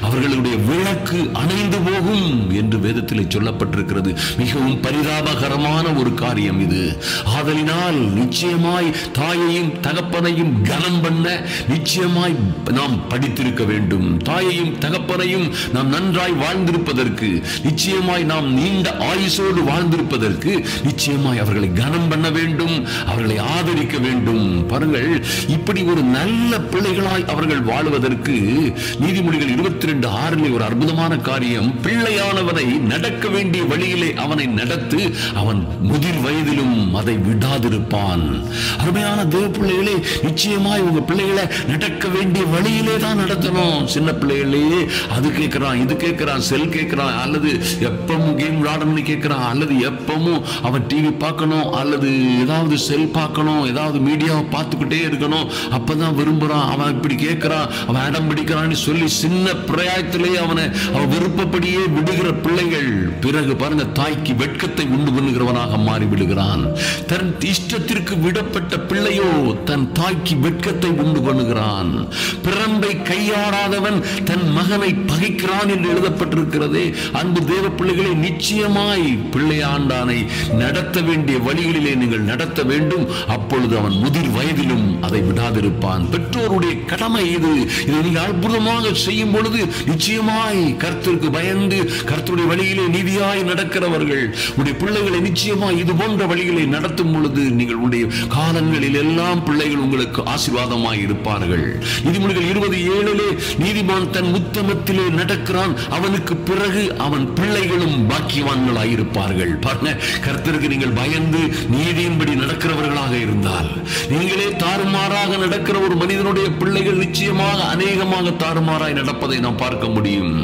அவர்களுடைய விளக்கு அணைந்து போகும் என்று வேதத்திலே சொல்லப்பட்டிருக்கிறது. மிகவும் பரிதாபகரமான ஒரு காரியம் இது. ஆதலினால் நிச்சயமாய் தாயையும் தகப்பனையும் கனம் பண்ண நிச்சயமாய் நாம் படித்திருக்க வேண்டும். தாயையும் தகப்பனையும் நாம் நன்றாய் வாழ்ந்திருப்பதற்கு, நிச்சயமாய் நாம் நீண்ட ஆயுசோடு வாழ்ந்திருப்பதற்கு நிச்சயமாய் அவர்களை கனம் பண்ண வேண்டும், அவர்களை ஆதரிக்க வேண்டும். பாருங்கள், இப்படி ஒரு நல்ல பிள்ளைகளாய் அவர்கள் வாழுவதற்கு நீதிமொழிகள் 22:6 ஒரு அற்புதமான காரியம். பிள்ளையானவனை நடக்க வேண்டிய வழியிலே அவனை நடத்து, அவன் முதிர் வயதிலும் அதை விடாதிருப்பான். அருமையான தேவ பிள்ளைகளே, நிச்சயமாய் உங்க பிள்ளைகளை நடக்க வேண்டிய வழியிலே தான் நடத்தணும். சின்ன பிள்ளைகளே அது கேட்கிறான், இது கேட்கிறான், செல் கேட்கிறான், அல்லது எப்பவும் கேம் விளையாடணும்னு கேட்கிறான், அல்லது எப்பவும் அவன் டிவி பார்க்கணும், அல்லது ஏதாவது செல் பார்க்கணும், ஏதாவது மீடியாவை பார்த்துக்கிட்டே இருக்கணும், அப்பதான் விரும்புறான். அவன் இப்படி கேட்கிறான், அவன் அடம் பிடிக்கிறான்னு சொல்லி சின்ன பிராயத்திலே அவனை அவன் விருப்பப்படியே விடுகிற பிள்ளைகள் பிறகு பாருங்க, தாய்க்கு வெட்கத்தை உண்டு பண்ணுகிறவனாக மாறி விடுகிறான். தன் இஷ்டத்திற்கு விடப்பட்ட பிள்ளையோ தன் தாய்க்கு வெட்கத்தை உண்டு பண்ணுகிறான். பிரம்பை கையாடாதவன் தன் மகனை பகைக்கிறான் என்று எழுதப்பட்டிருக்கிறதே. அன்பு தேவ பிள்ளைகளை, நிச்சயமாய் பிள்ளையாண்டானை நடத்த வேண்டிய வழிகளிலே நீங்கள் நடத்த வேண்டும். அப்பொழுது அவன் முதிர் வயதிலும் அதை விடாதிருப்பான். பெற்றோருடைய கடமை இது. இதை நீங்கள் அற்புதமாக செய்யும் பொழுது நிச்சயமாய் கர்த்தருக்கு பயந்து கர்த்தருடைய வழியிலே நீதியாய் நடக்கிறவர்கள் உடைய பிள்ளைகளை நிச்சயமாய் இது போன்ற வழிகளை நடத்தும் பொழுது நீங்கள் உடைய காலங்களில் எல்லாம் பிள்ளைகள் உங்களுக்கு ஆசீர்வாதமாய் இருப்பார்கள். நீதிமொழிகள் 20:7 நீதிமான் தன் உத்தமத்திலே நடக்கிறான், அவனுக்கு பிறகு அவன் பிள்ளைகளும் பாக்கியவான்களாய் இருப்பார்கள். பாருங்க, கர்த்தருக்கு நீங்கள் பயந்து நீதியின்படி நடக்கிறவர்களாக இருந்தால், நீங்களே தாறுமாறாக நடக்கிற ஒரு மனிதனுடைய பிள்ளைகள் நிச்சயமாக அநேகமாக தாறுமாறாய் நடப்பதை நாம் பார்க்க முடியும்.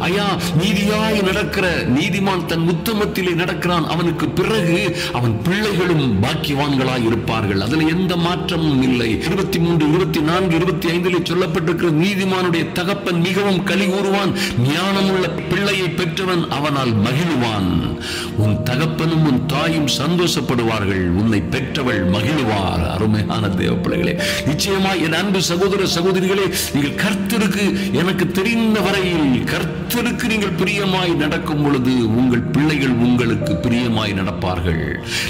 ஐயா, நீதியாய் நடக்கிற நீதிமான் தன் உத்தமத்திலே நடக்கிறான், அவனுக்கு பிறகு அவன் பிள்ளைகளும் பாக்கியவான்களாய் இருப்பார்கள். அதில் எந்த மாற்றமும் இல்லை. 23, 24, 25 சொல்லப்பட்டிருக்கிற நீதிமானுடைய தகப்பன் மிகவும் களி கூறுவான், ஞானமுள்ள பிள்ளையை பெற்றவன் அவனால் மகிழ்வான். உன் தகப்பனும் உன் தாயும் சந்தோஷப்படுவார்கள், உன்னை பெற்றவள் மகிழ்வார். அருமையான தேவ பிள்ளைகளே, நிச்சயமாய் என் அன்பு சகோதர சகோதரிகளே, நீங்கள் கர்த்தருக்கு, எனக்கு தெரிந்த வரையில் கர்த்தருக்கு நீங்கள் பிரியமாய் நடக்கும் பொழுது உங்கள் பிள்ளைகள் உங்களுக்கு பிரியமாய் நடப்பார்கள்.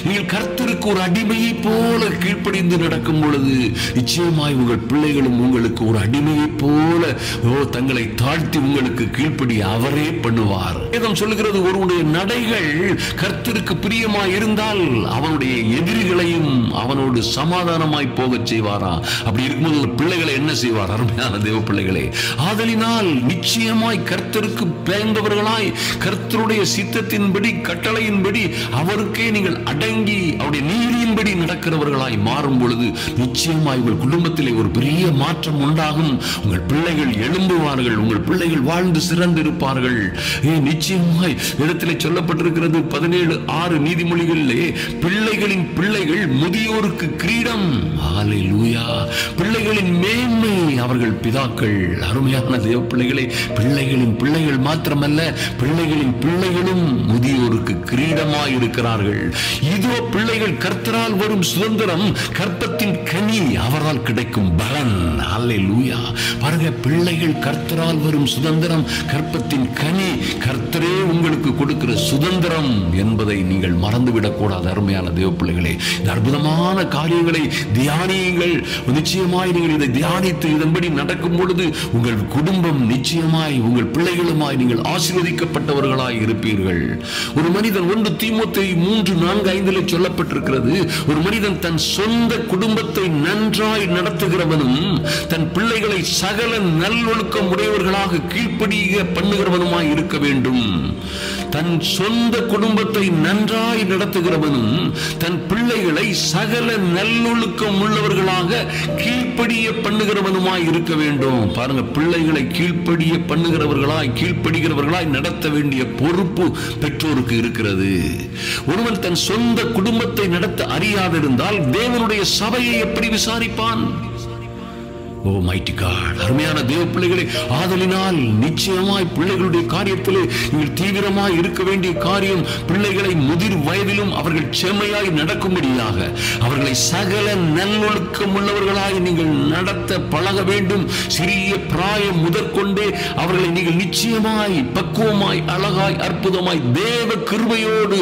நீங்கள் கர்த்தருக்கு ஒரு அடிமையை போல கீழ்ப்படிந்து நடக்கும் பொழுது நிச்சயமாய் உங்கள் பிள்ளைகளும் உங்களுக்கு ஒரு அடிமையை போல தங்களை தாழ்த்தி உங்களுக்கு கீழ்ப்படி அவரே பண்ணுவார். வேதம் சொல்லுகிறது, ஒருவனுடைய நடைகள் கர்த்தருக்கு பிரியமாய் இருந்தால் அவனுடைய எதிரிகளையும் அவனோடு சமாதானமாய் போகச் செய்வாரா. அப்படி இருக்கும்போது பிள்ளைகளை என்ன செய்வார்? அருமையான தேவ பிள்ளைகளே, ஆதலினால் நிச்சயமாய் கர்த்தர் கர்த்தருக்கு பயந்தவர்களாய், கர்த்தருடைய சித்தத்தின்படி கட்டளையின்படி அவருக்கே நீங்கள் அடங்கி அவருடைய நீதியின்படி நடக்கிறவர்களாய் மாறும் பொழுது நிச்சயமாய் உங்கள் குடும்பத்திலே ஒரு பெரிய மாற்றம் உண்டாகும். உங்கள் பிள்ளைகள் எழும்புவார்கள், உங்கள் பிள்ளைகள் வாழ்ந்து சிறந்திருப்பார்கள். நிச்சயமாய் இடத்திலே சொல்லப்பட்டிருக்கிறது 17:6 நீதிமொழிகளிலே, பிள்ளைகளின் பிள்ளைகள் முதியோருக்கு கிரீடம். ஹல்லேலூயா. பிள்ளைகளின் மேன்மை அவர்கள் பிதாக்கள். அருமையான தேவ பிள்ளைகளே, பிள்ளைகளின் பிள்ளைகள் மாத்திரமல்ல, பிள்ளைகளின் பிள்ளைகளும் முதியோருக்கு கிரீடமாய் இருக்கிறார்கள். இதோ பிள்ளைகள் கர்த்தரால் வரும் சுதந்திரம், கர்ப்பத்தின் கனி அவரால் கிடைக்கும் பலன். ஹல்லேலூயா. பாருங்க, பிள்ளைகள் கர்த்தரால் வரும் சுதந்திரம், கர்ப்பத்தின் கனி, கர்த்தரே உங்களுக்கு கொடுக்கிற சுதந்திரம் என்பதை நீங்கள் மறந்துவிடக் கூடாது. அருமையான தேவ பிள்ளைகளே, இந்த அற்புதமான காரியங்களை தியானியுங்கள். நிச்சயமாய் நீங்கள் இதை தியானித்து இதன்படி நடக்கும் பொழுது உங்கள் குடும்பம் நிச்சயமாய், உங்கள் பிள்ளைகளுமாய் நீங்கள் ஆசீர்வதிக்கப்பட்டவர்களாய் இருப்பீர்கள். ஒரு மனிதன் 1 தீமோத்தேயு 3:4-5 சொல்லப்பட்டிருக்கிறது, ஒரு மனிதன் தன் சொந்த குடும்பத்தை நன்றாய் நடத்துகிறவனும் தன் பிள்ளைகளை சகல நல்லொழுக்கம் உடையவர்களாக கீழ்ப்படிய பண்ணுகிறவனுமாய் இருக்க வேண்டும். தன் சொந்த குடும்பத்தை நன்றாய் நடத்துகிறவனும் தன் பிள்ளைகளை சகல நல்லொழுக்கம் உள்ளவர்களாக கீழ்ப்படிய பண்ணுகிறவனுமாய் இருக்க வேண்டும். பாருங்க, பிள்ளைகளை கீழ்ப்படிய பண்ணுகிறவர்களாய், கீழ்ப்படுகிறவர்களாய் நடத்த வேண்டிய பொறுப்பு பெற்றோருக்கு இருக்கிறது. ஒருவன் தன் சொந்த குடும்பத்தை நடத்த அறியாதிருந்தால் தேவனுடைய சபையை எப்படி விசாரிப்பான்? ஓ மைட்டி காட். அருமையான தேவ பிள்ளைகளே, ஆதலினால் நிச்சயமாய் பிள்ளைகளுடைய காரியத்திலே நீங்கள் தீவிரமாய் இருக்க வேண்டிய காரியம், பிள்ளைகளை முதிர் வயதிலும் அவர்கள் செம்மையாய் நடக்கும்படியாக அவர்களை சகல நல்லொழுக்கம் உள்ளவர்களாய் நீங்கள் நடத்த பழக வேண்டும். சிறிய பிராயம் முதற்கொண்டே அவர்களை நீங்கள் நிச்சயமாய் பக்குவமாய் அழகாய் அற்புதமாய் தேவ கிருபையோடு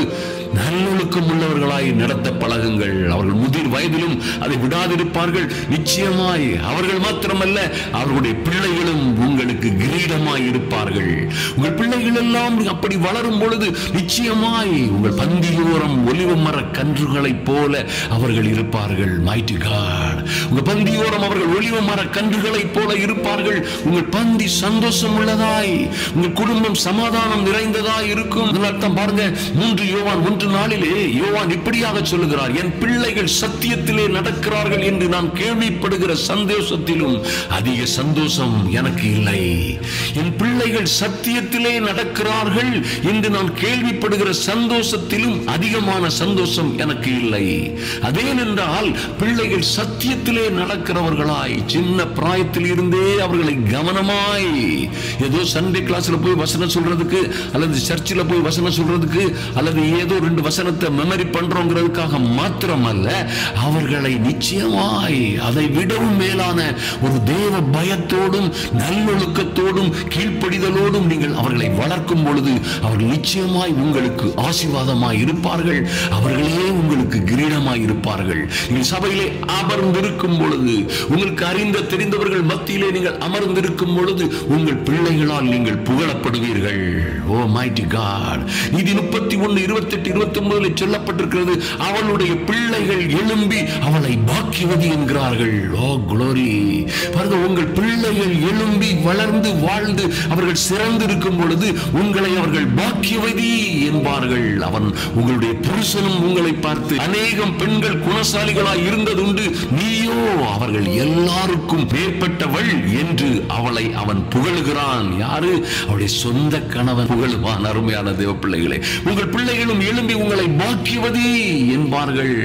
நல்லொழுக்கம் உள்ளவர்களாய் நடத்த பழகுங்கள். அவர்கள் முதிர் வயதிலும் அதை விடாதிருப்பார்கள். நிச்சயமாய் அவர்கள் மாத்திரமல்ல, அவர்களுடைய பிள்ளைகளும் உங்களுக்கு கிரீடமாய் இருப்பார்கள். உங்கள் பிள்ளைகள் எல்லாம் அப்படி வளரும் பொழுது நிச்சயமாய் உங்கள் பந்தியோரம் ஒலிவ மர கன்றுகளைப் போல அவர்கள் இருப்பார்கள். Mighty God. உங்கள் பந்தியோரம் அவர்கள் ஒலிவ மர கன்றுகளைப் போல இருப்பார்கள். உங்கள் பந்தி சந்தோஷம் உள்ளதாய், உங்கள் குடும்பம் சமாதானம் நிறைந்ததாய் இருக்கும். அர்த்தம் பாருங்க, 3 யோவான் 1:4 யோவான் இப்படியாக சொல்லுகிறார், என் பிள்ளைகள் சத்தியத்திலே நடக்கிறார்கள் என்று நான் கேள்விப்படுகிற சந்தோஷத்திலும் அதிக சந்தோஷம் எனக்கு இல்லை. என் பிள்ளைகள் சத்தியத்திலே நடக்கிறார்கள் என்று நான் கேள்விப்படுகிற சந்தோஷத்திலும் அதிகமான சந்தோஷம் எனக்கு இல்லை. அதேனென்றால் பிள்ளைகள் சத்தியத்திலே நடக்கிறவர்களாய் சின்ன பிராயத்தில் இருந்தே அவர்களை கவனமாய், ஏதோ சண்டே கிளாஸ்ல போய் வசனம் சொல்றதுக்கு அல்லது சர்ச்சில் போய் வசனம் சொல்றதுக்கு அல்லது ஏதோ 2 வசனத்தை மெமரி பண்றோங்கிறதுக்காக மாத்திரமல்ல, அவர்களை நிச்சயமாய் அதை விடவும் மேலான ஒரு தேவ பயத்தோடும் நல்லொழுக்கத்தோடும் கீழ்ப்படிதலோடும் நீங்கள் அவர்களை வளர்க்கும் பொழுது அவர்கள் நிச்சயமாய் உங்களுக்கு ஆசீர்வாதமாய் இருப்பார்கள். அவர்களே உங்களுக்கு கிரீடமாய் இருப்பார்கள். நீங்கள் சபையிலே அமர்ந்திருக்கும் பொழுது, உங்களுக்கு அறிந்த தெரிந்தவர்கள் மத்தியிலே நீங்கள் அமர்ந்திருக்கும் பொழுது உங்கள் பிள்ளைகளால் நீங்கள் புகழப்படுவீர்கள். ஓ மைட்டி காட். நீதி 31:28-29 சொல்லப்பட்டிருக்கிறது, அவளுடைய பிள்ளைகள் எழும்பி அவளை பாக்கியவதி என்கிறார்கள். ஓ குளோரி. பாருங்க, உங்கள் பிள்ளைகள் எழும்பி வளர்ந்து வாழ்ந்து அவர்கள் சிறந்து இருக்கும் பொழுது உங்களை அவர்கள் பாக்கியவதி என்பார்கள். அவன் உங்களுடைய புருஷனும் உங்களை பார்த்து, அநேகம் பெண்கள் குணசாலிகளாய் இருந்ததுண்டு, நீயோ அவர்கள் எல்லாருக்கும் மேற்பட்டவள் என்று அவளை அவன் புகழுகிறான். யாரு? அவருடைய சொந்த கணவன் புகழுவான். அருமையான தேவ பிள்ளைகளே, உங்கள் பிள்ளைகளும் எழும்பி உங்களை பாக்கியவதி என்பார்கள்.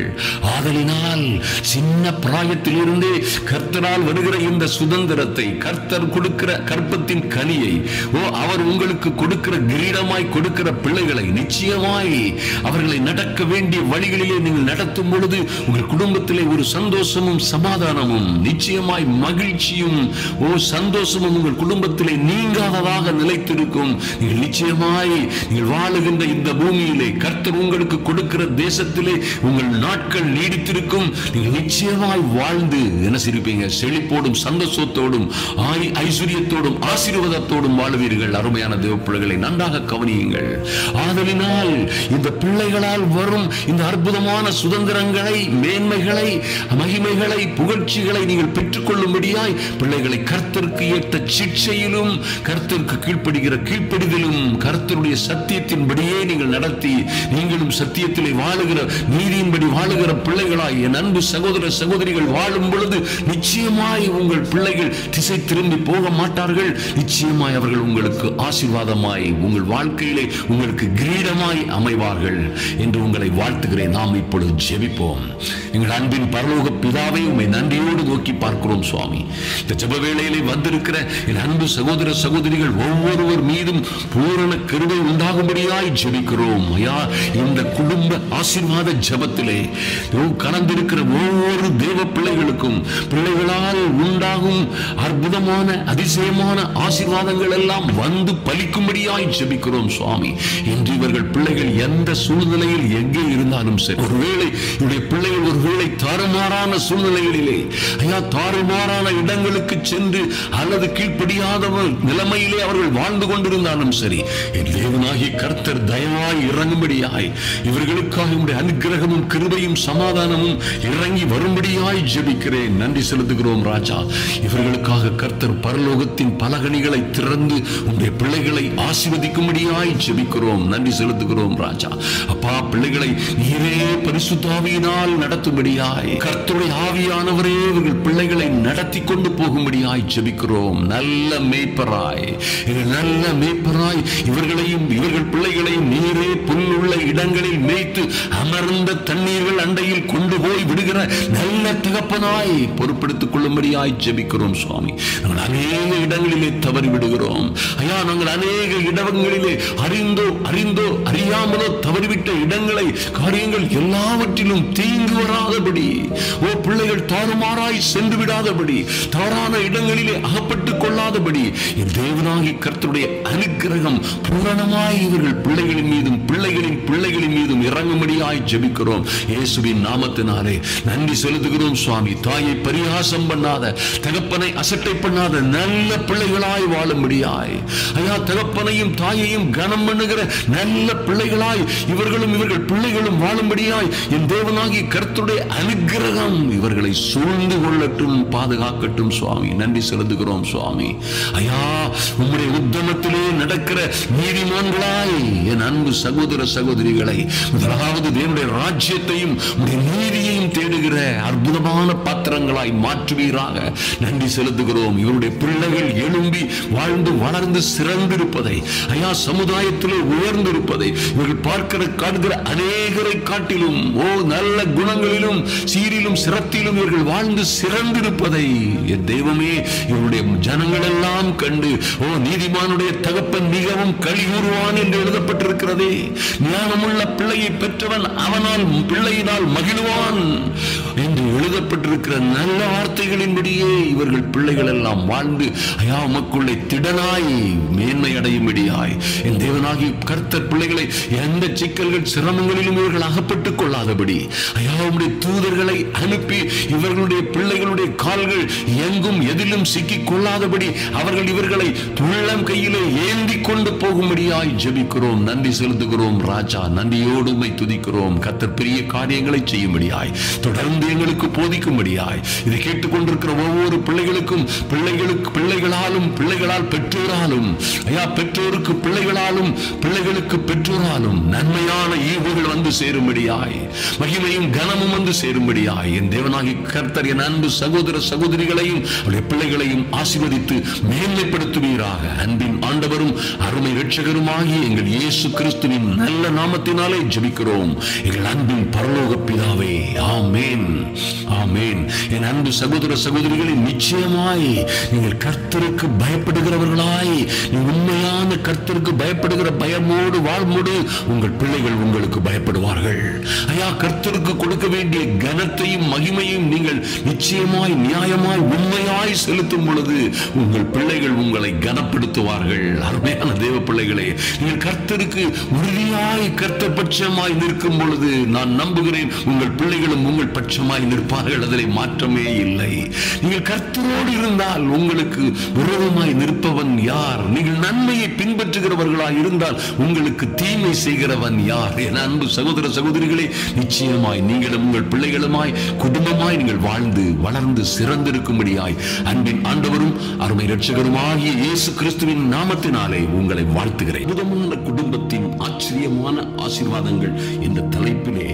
ஆதலினால் சின்ன பிராயத்தில் இருந்தே கர்த்தரால் வருகிற இந்த சுதந்திரத்தை, கர்த்தர் கொடுக்கிற கற்பத்தின் கனியை, அவர் உங்களுக்கு கொடுக்கிற கிரீடமாய் கொடுக்கிற பிள்ளைகளை நிச்சயமாய் அவர்களை நடக்க வேண்டிய வழிகளிலே நீங்கள் நடத்தும் பொழுது உங்கள் குடும்பத்திலே ஒரு சந்தோஷமும் சமாதானமும் நிச்சயமாய் மகிழ்ச்சியும் சந்தோஷமும் உங்கள் குடும்பத்திலே நீங்காததாக நிலைத்திருக்கும். நீங்கள் நிச்சயமாய் நீங்கள் வாழுகின்ற இந்த பூமியிலே கர்த்தர் உங்களுக்கு கொடுக்கிற தேசத்திலே உங்கள் நாட்கள் நீடித்திருக்கும். நீங்கள் நிச்சயமாய் வாழ்ந்து என்ன செய்வீங்க? செழிப்போடும் சந்தோஷத்தோடும் ஐஸ்வர்யத்தோடும் ஆசீர்வாதத்தோடும் வாழுவீர்கள். அருமை அருமையான தேவ பிள்ளைகளை நன்றாக கவனியுங்கள். ஆதலினால் இந்த பிள்ளைகளால் வரும் இந்த அற்புதமான சுதந்திரங்களை, மேன்மைகளை, மகிமைகளை, புகழ்ச்சிகளை நீங்கள் பெற்றுக்கொள்ளும்படியாய் பிள்ளைகளை கர்த்தருக்கு ஏற்ற சிக்ஷையிலும், கர்த்தருக்கு கீழ்ப்படுகிற கீழ்ப்படிதலும், கர்த்தருடைய சத்தியத்தின்படியே நீங்கள் நடத்தி நீங்களும் சத்தியத்திலே வாழுகிற, நீதியின்படி வாழுகிற பிள்ளைகளாய் என் அன்பு சகோதர சகோதரிகள் வாழும் பொழுது நிச்சயமாய் உங்கள் பிள்ளைகள் திசை திரும்பி போக மாட்டார்கள். நிச்சயமாய் அவர்கள் உங்களுக்கு ஆசீர்வாதமாய், உங்கள் வாழ்க்கையிலே உங்களுக்கு கிரீடமாய் அமைவார்கள் என்று உங்களை வாழ்த்துகிறேன். நாம் இப்பொழுது ஜெபிப்போம். எங்கள் அன்பின் பரலோக பிதாவை உம்மை நன்றியோடு நோக்கி பார்க்கிறோம் சுவாமி. இந்த ஜெப வேளையிலே வந்திருக்கிற என் அன்பு சகோதர சகோதரிகள் ஒவ்வொருவர் மீதும் பூரண கிருபை உண்டாகும்படியாய் ஜெபிக்கிறோம் ஐயா. இந்த குடும்ப ஆசீர்வாத ஜெபத்திலே கலந்திருக்கிற ஒவ்வொரு தேவ பிள்ளைகளுக்கும் பிள்ளைகளால் உண்டாகும் அற்புதமான அதிசயமான ஆசீர்வாதங்கள் எல்லாம் வந்து பலிக்கும்படியாய் ஜெபிக்கிறோம் சுவாமி. இன்று இவர்கள் பிள்ளைகள் எந்த சூழ்நிலையில் எங்கே இருந்தாலும் சரி, ஒருவேளை இவருடைய பிள்ளைகள் ஒருவேளை தாறுமாறான சூழ்நிலைகளிலே ஐயா, தாறுமாறான இடங்களுக்கு சென்று அல்லது கீழ்ப்படியாத நிலைமையிலே அவர்கள் வாழ்ந்து கொண்டிருந்தாலும் சரி, என் தேவனாகிய கர்த்தர் தயவாய் இறங்கும்படியாய் இவர்களுக்காக உம்முடைய அனுக்கிரகமும் கிருபையும் சமாதானமும் இறங்கி வரும்படியாய் ஜெபிக்கிறேன். நன்றி செலுத்துகிறோம் ராஜா. இவர்களுக்காக கர்த்தர் பரலோகத்தின் பலகணிகளை திறந்து உம்முடைய பிள்ளைகளை ஆசீர்வதிக்கும்படியாய் ஜெபிக்கிறோம். நன்றி செலுத்துகிறோம் ராஜா. அப்பா, பிள்ளைகளை நீரே பரிசுத்த ஆவியினால் நடத்தும்படியாய் கர்த்தருடைய ஆவியானவரே இவர்கள் பிள்ளைகளை நடத்தி கொண்டு போகும்படியாய் ஜெபிக்கிறோம். நல்ல மேய்ப்பராய், நல்ல மேய்ப்பராய் இவர்களையும் இவர்கள் பிள்ளைகளையும் நீரே புல்லுள்ள இடங்களில் மேய்த்து அமர்ந்த தண்ணீர்கள் அண்டையில் கொண்டு போய் விடுகிற நல்ல தகப்பனாய் பொறுப்பெடுத்துக் கொள்ளும்படியாய் ஜெபிக்கிறோம் சுவாமி. நாங்கள் அநேக இடங்களிலே தவறி விடுகிறோம் ஐயா. நாங்கள் அநேக இடங்களிலே அறிந்தோ அறியாமலோ தவறிவிட்ட இடங்களை, காரியங்கள் எல்லாவற்றிலும் தீங்கு வராதபடி, பிள்ளைகள் தாறுமாறாய் சென்று விடாதபடி, தவறான இடங்களிலே அகப்பட்டுக் கொள்ளாதபடி என் தேவனாகிய கர்த்தருடைய அனுக்கிரகம் பூரணமாய் இவர்கள் பிள்ளைகளின் மீதும் பிள்ளைகளின் பிள்ளைகளின் மீதும் இறங்கும்படியாய் ஜெபிக்கிறோம் இயேசுவின் நாமத்தினாலே. நன்றி செலுத்துகிறோம் சுவாமி. தாயை பரிகாசம் பண்ணாத, தகப்பனை அசட்டை பண்ணாத நல்ல பிள்ளைகளாய் வாழும்படியாய் ஐயா, தகப்பனையும் தாயையும் கனம் பண்ணுகிற நல்ல பிள்ளைகளாய் இவர்களும் இவர்கள் பிள்ளைகளும் வாழும்படியாய் என் தேவனாகிய கர்த்தருடைய அனுக்கிரகம் இவர்களை சூழ்ந்து கொள்ளட்டும், பாதுகாக்கட்டும் சுவாமி. நன்றி செலுத்துகிறோம் சுவாமி. ஐயா, உம்முடைய உத்தமத்திலே நடக்கிற நீதிமான்களாய் என் அன்பு சகோதர சகோதரிகளை முதலாவது தேவனுடைய ராஜ்யத்தையும் நீதியையும் தேடுகிற அற்புதமான பாத்திரங்களாய் மாற்றுவீராக. நன்றி செலுத்துகிறோம். இவருடைய பிள்ளைகள் எழும்பி வாழ்ந்து வளர்ந்து சிறந்திருப்பதை ஐயா, சமுதாயத்திலே உயர்ந்திருப்பதை இவர்கள் பார்க்கிற காண்கிற அநேகரை காட்டிலும் நல்ல குணங்களிலும் சீரிலும் சிரத்திலும் இவர்கள் வாழ்ந்து சிறந்திருப்பதை என் தெய்வமே இவருடைய ஜனங்கள் எல்லாம் கண்டு நீதிமானுடைய தகப்பன் மிகவும் களி கூறுவான் என்று எழுதப்பட்டிருக்கிறதே. ஞானமுள்ள பிள்ளையை பெற்றவன் அவனால் பிள்ளையினால் மகிழ்வான் என்று எழுதப்பட்டிருக்கிற நல்ல வார்த்தைகளின்படியே இவர்கள் பிள்ளைகள் எல்லாம் வாழ்ந்து ஐயா உமக்குள்ளே திடனாய் மேன்மை அடையும்படியாய் என் தேவனாகிய கர்த்தர் பிள்ளைகளை எந்த சிக்கல்கள் சிரமங்களிலும் இவர்கள் அகப்பட்டுக் கொள்ளாதபடி ஐயா உம்முடைய தூதர்களை அனுப்பி இவர்களுடைய பிள்ளைகளுடைய கால்கள் எங்கும் எதிலும் சிக்கிக் கொள்ளாதபடி அவர்கள் இவர்களை துள்ளம் கையிலே ஏந்தி கொண்டு போகும்படியாய் ஜெபிக்கிறோம். நன்றி செலுத்துகிறோம் ராஜா. நன்றியோடு உம்மை துதிக்கிறோம். கர்த்தர் பெரிய காரியங்களை செய்யும்படியாய் தொடர்ந்து எங்களுக்கு போதிக்கும்படியாய் இதை கேட்டுக்கொண்டிருக்கிற ஒவ்வொரு பிள்ளைகளுக்கும் பிள்ளைகளாலும் பிள்ளைகளால் பெற்றோராலும் ஐயா, பெற்றோருக்கு பிள்ளைகளாலும் பிள்ளைகளுக்கு பெற்றோராலும் நன்மையான ஈவுகள் வந்து சேரும்படியாய், மகிமையும் கனமும் வந்து சேரும்படியாய் என் தேவனாகிய கர்த்தர் என் அன்பு சகோதர சகோதரிகளையும் அவருடைய பிள்ளைகளையும் ஆசீர்வதித்து மேன்மைப்படுத்துவீராக. அன்பின் ஆண்டவரும் அருமை இரட்சகருமாகிய எங்கள் இயேசு கிறிஸ்துவின் நல்ல நாமத்தினாலே ஜெபிக்கிறோம் எங்கள் அன்பின் பரலோக பிதாவே. ஆமென், ஆமென். என் அன்பு சகோதர சகோதரிகளை, நிச்சயமாய் நீங்கள் கர்த்தருக்கு பயப்படுகிறவர்களாய், உண்மையான கர்த்தருக்கு பயப்படுகிற பயமோடு வாழ்வோடு உங்கள் பிள்ளைகள் உங்களுக்கு பயப்படுவார்கள் ஐயா. கர்த்தருக்கு கொடுக்க வேண்டிய கனத்தையும் மகிமையும் நீங்கள் நிச்சயமாய் நியாயமாய் உண்மையாய் செலுத்தும் பொழுது உங்கள் பிள்ளைகள் உங்களை கனப்படுத்துவார்கள். அருமையான தேவ பிள்ளைகளே, நீங்கள் கர்த்தருக்கு உறுதியாய் கர்த்தர் பட்சமாய் நிற்கும் பொழுது நான் நம்புகிறேன் உங்கள் பிள்ளைகளும் உங்கள் பட்சமாய் நிற்பார்கள். அதில் மாற்றமே இல்லை. நீங்கள் கர்த்தரோடு இருந்தால் உங்களுக்கு விரோதமாய் நிற்பவன் யார்? நீங்கள் நன்மையை பின்பற்றி பின்பற்றுகிறவர்களாய் இருந்தால் உங்களுக்கு தீமை செய்கிறவன் யார்? என் அன்பு சகோதர சகோதரிகளே, நிச்சயமாய் நீங்களும் உங்கள் பிள்ளைகளுமாய் குடும்பமாய் நீங்கள் வாழ்ந்து வளர்ந்து சிறந்திருக்கும்படியாய் அன்பின் ஆண்டவரும் அருமை இரட்சகருமாகிய இயேசு கிறிஸ்துவின் நாமத்தினாலே உங்களை வாழ்த்துகிறேன். அற்புதமான குடும்பத்தின் ஆச்சரியமான ஆசீர்வாதங்கள் என்ற தலைப்பிலே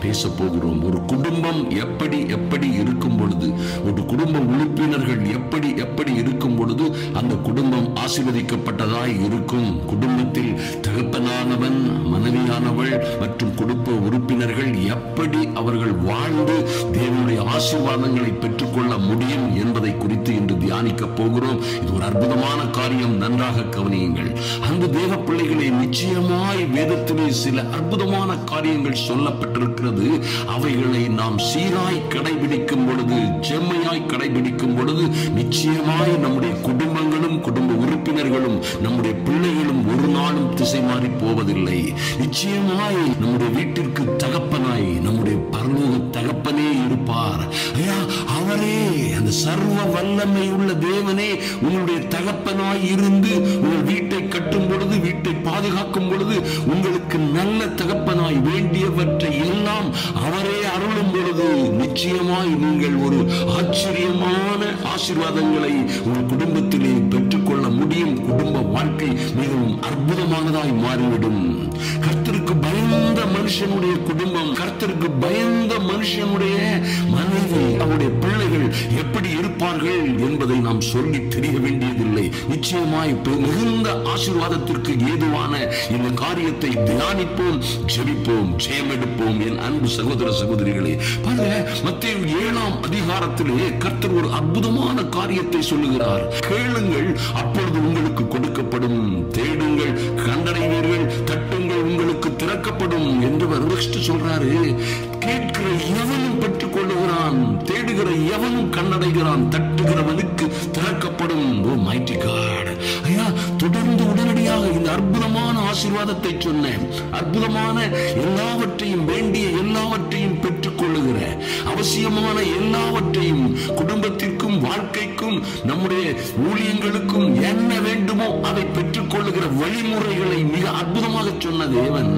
பேச போகிறோம். ஒரு குடும்பம் எப்படி எப்படி இருக்கும் பொழுது, ஒரு குடும்ப உறுப்பினர்கள் எப்படி எப்படி இருக்கும் பொழுது அந்த குடும்பம் ஆசீர்வதிக்கப்பட்டதாய் இருக்கும். குடும்பத்தில் தகப்பனானவன், மனைவியானவள் மற்றும் குடும்ப உறுப்பினர்கள் எப்படி அவர்கள் வாழ்ந்து தேவனுடைய ஆசீர்வாதங்களை பெற்றுக்கொள்ள முடியும் என்பதை குறித்து இன்று தியானிக்க போகிறோம். இது ஒரு அற்புதமான காரியம், நன்றாக கவனியுங்கள். அந்த தேவ பிள்ளைகளை நிச்சயமாய் வேதத்திலே சில அற்புதமான காரியங்கள் சொல்லப்பட்டிருக்கிறது. அவைகளை நாம் சீராய் கடைபிடிக்கும் பொழுது, செம்மையாய் கடைபிடிக்கும் பொழுது நிச்சயமாய் நம்முடைய குடும்பங்களும் குடும்ப உறுப்பினர்களும் நம்முடைய பிள்ளைகளும் ஒரு நாளும் திசை மாறி போவதில்லை. நிச்சயமாய் நம்முடைய வீட்டிற்கு தகப்பனாய் நம்முடைய பரலோக தகப்பனே இருப்பார். ஐயா, அவரே அந்த சர்வ வல்லமை உள்ள தேவனே உங்களுடைய தகப்பனாய் இருந்து உங்கள் வீட்டை கட்டும் பொழுது, வீட்டை பாதுகாக்கும் பொழுது, உங்களுக்கு நல்ல தகப்பனாய் வேண்டியவற்றை எல்லாம் அவரே அருளும் பொழுது நிச்சயமாய் நீங்கள் ஒரு ஆச்சரியமான ஆசீர்வாதங்களை உங்கள் குடும்பத்திலே பெற்றுக்கொள்ள முடியும். குடும்ப வாழ்க்கை மிகவும் அற்புதமானதாய் மாறிவிடும். கர்த்தருக்கு பயந்த மனுஷனுடைய குடும்பம், கர்த்தருக்கு பயந்த மனுஷனுடைய மனைவி, அவருடைய பிள்ளைகள் எப்படி இருப்பார்கள் என்பதை நாம் சொல்லி தெரிய வேண்டியதில்லை. நிச்சயமாய் மிகுந்த ஆசீர்வாதத்திற்கு ஏதுவான இந்த காரியத்தை தியானிப்போம், ஜெபிப்போம், ஜெயமெடுப்போம். என் அன்பு சகோதர சகோதரிகளே, மத்தேயு 7ஆம் அதிகாரத்திலே கர்த்தர் ஒரு அற்புதமான காரியத்தை சொல்லுகிறார். கேளுங்கள், அப்பொழுது உங்களுக்கு கொடுக்கப்படும், தேடுங்கள், கண்டடைவீர்கள், தட்டுங்கள், உங்களுக்கு திறக்கப்படும் என்று சொல்றாரு. கேட்கிற எவனும் பெற்றுக் கொள்ளுகிறான், தேடுகிற எவனும் கண்டடைகிறான், தட்டுகிறவனுக்கு திறக்கப்படும். Oh mighty God! ஐயா, தொடர்ந்து உடனடியாக இந்த அற்புதமான ஆசீர்வாதத்தை சொன்னேன். அற்புதமான எல்லாவற்றையும், வேண்டிய எல்லாவற்றையும் பெற்றுக் கொள்ளுகிற, அவசியமான எல்லாவற்றையும், குடும்பத்திற்கும் வாழ்க்கைக்கும் நம்முடைய ஊழியங்களுக்கும் என்ன வேண்டுமோ அதை பெற்றுக் கொள்ளுகிற வழிமுறைகளை மிக அற்புதமாக சொன்ன தேவன்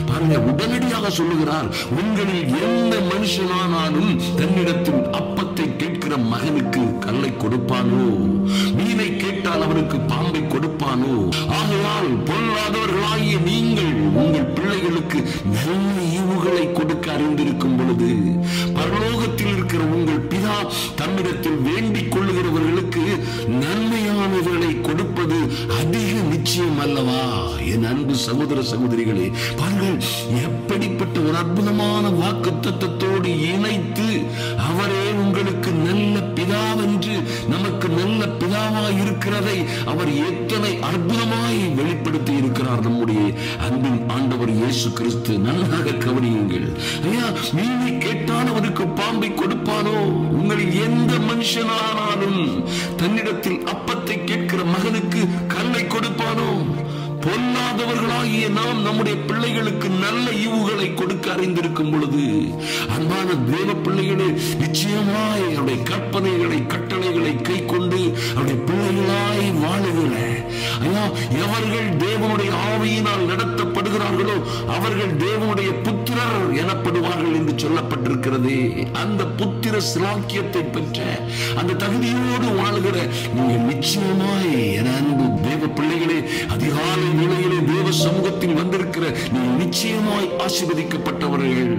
பாருங்க, உடனடியாக சொல்லுகிறார். உங்களில் எந்த மனுஷனானாலும் தன்னிடத்தில் அப்பத்தை கேட்கிற மகனுக்கு கல்லை கொடுப்பானோ? மீனை கேட்டால் அவனுக்கு பாம்பை கொடுப்பானோ? ஆகையால் பொல்லாதவர்களாகிய நீங்கள் உங்கள் பிள்ளைகளுக்கு நல்ல ஈவுகளை கொடுக்க அறிந்திருக்கும் பொழுது, பரலோகத்தில் இருக்கிற உங்கள் பிதா தம்மிடத்தில் வேண்டிக் கொள்ளுகிறவர்களுக்கு நன்மையானவர்களை கொடுப்பது அதிக நிச்சயம் அல்லவா? என் அன்பு சகோதர சகோதரிகளே, பாருங்கள், எப்படிப்பட்ட ஒரு அற்புதமான வாக்குத்தத்தத்தோடு இணைத்து அவரே உங்களுக்கு நல்ல பிதாவென்று, நமக்கு நல்ல பிதாவாய் இருக்கிறதை அவர் எத்தனை அற்புதமாய் வெளிப்படுத்தி இருக்கிறார் நம்முடைய அன்பின் ஆண்டவர் இயேசு கிறிஸ்து. நன்றாக கவனியுங்கள். ஐயா, மீனை கேட்டால் அவருக்கு பாம்பை கொடுப்பானோ? உங்களில் எந்த மனுஷனானாலும் தன்னிடத்தில் அப்பத்தை கேட்கிற மகனுக்கு கல்லை கொடுப்பானோ? பொல்லாதவர்களாகிய நாம் நம்முடைய பிள்ளைகளுக்கு நல்ல ஈவுகளை கொடுக்க அறிந்திருக்கும் பொழுது, அன்பான தேவ பிள்ளைகளே, நிச்சயமாய் அவருடைய கற்பனைகளை, கட்டளைகளை கை கொண்டு அவருடைய பிள்ளைகளாய் வாழுகிற, ஐயா, எவர்கள் தேவனுடைய ஆவியினால் நடத்தப்படுகிறார்களோ அவர்கள் தேவனுடைய புத்திரர் எனப்படுவார்கள் என்று சொல்லப்பட்டிருக்கிறது. அந்த புத்திர சிலாக்கியத்தை பெற்ற அந்த தகுதியோடு வாழுகிற நீங்கள் நிச்சயமாய் என் அன்பு தேவ பிள்ளைகளே, அதிகாலை நிலையிலே தேவ சமூகத்தில் வந்திருக்கிற நீங்கள் நிச்சயமாய் ஆசீர்வதிக்கப்பட்டவர்கள்.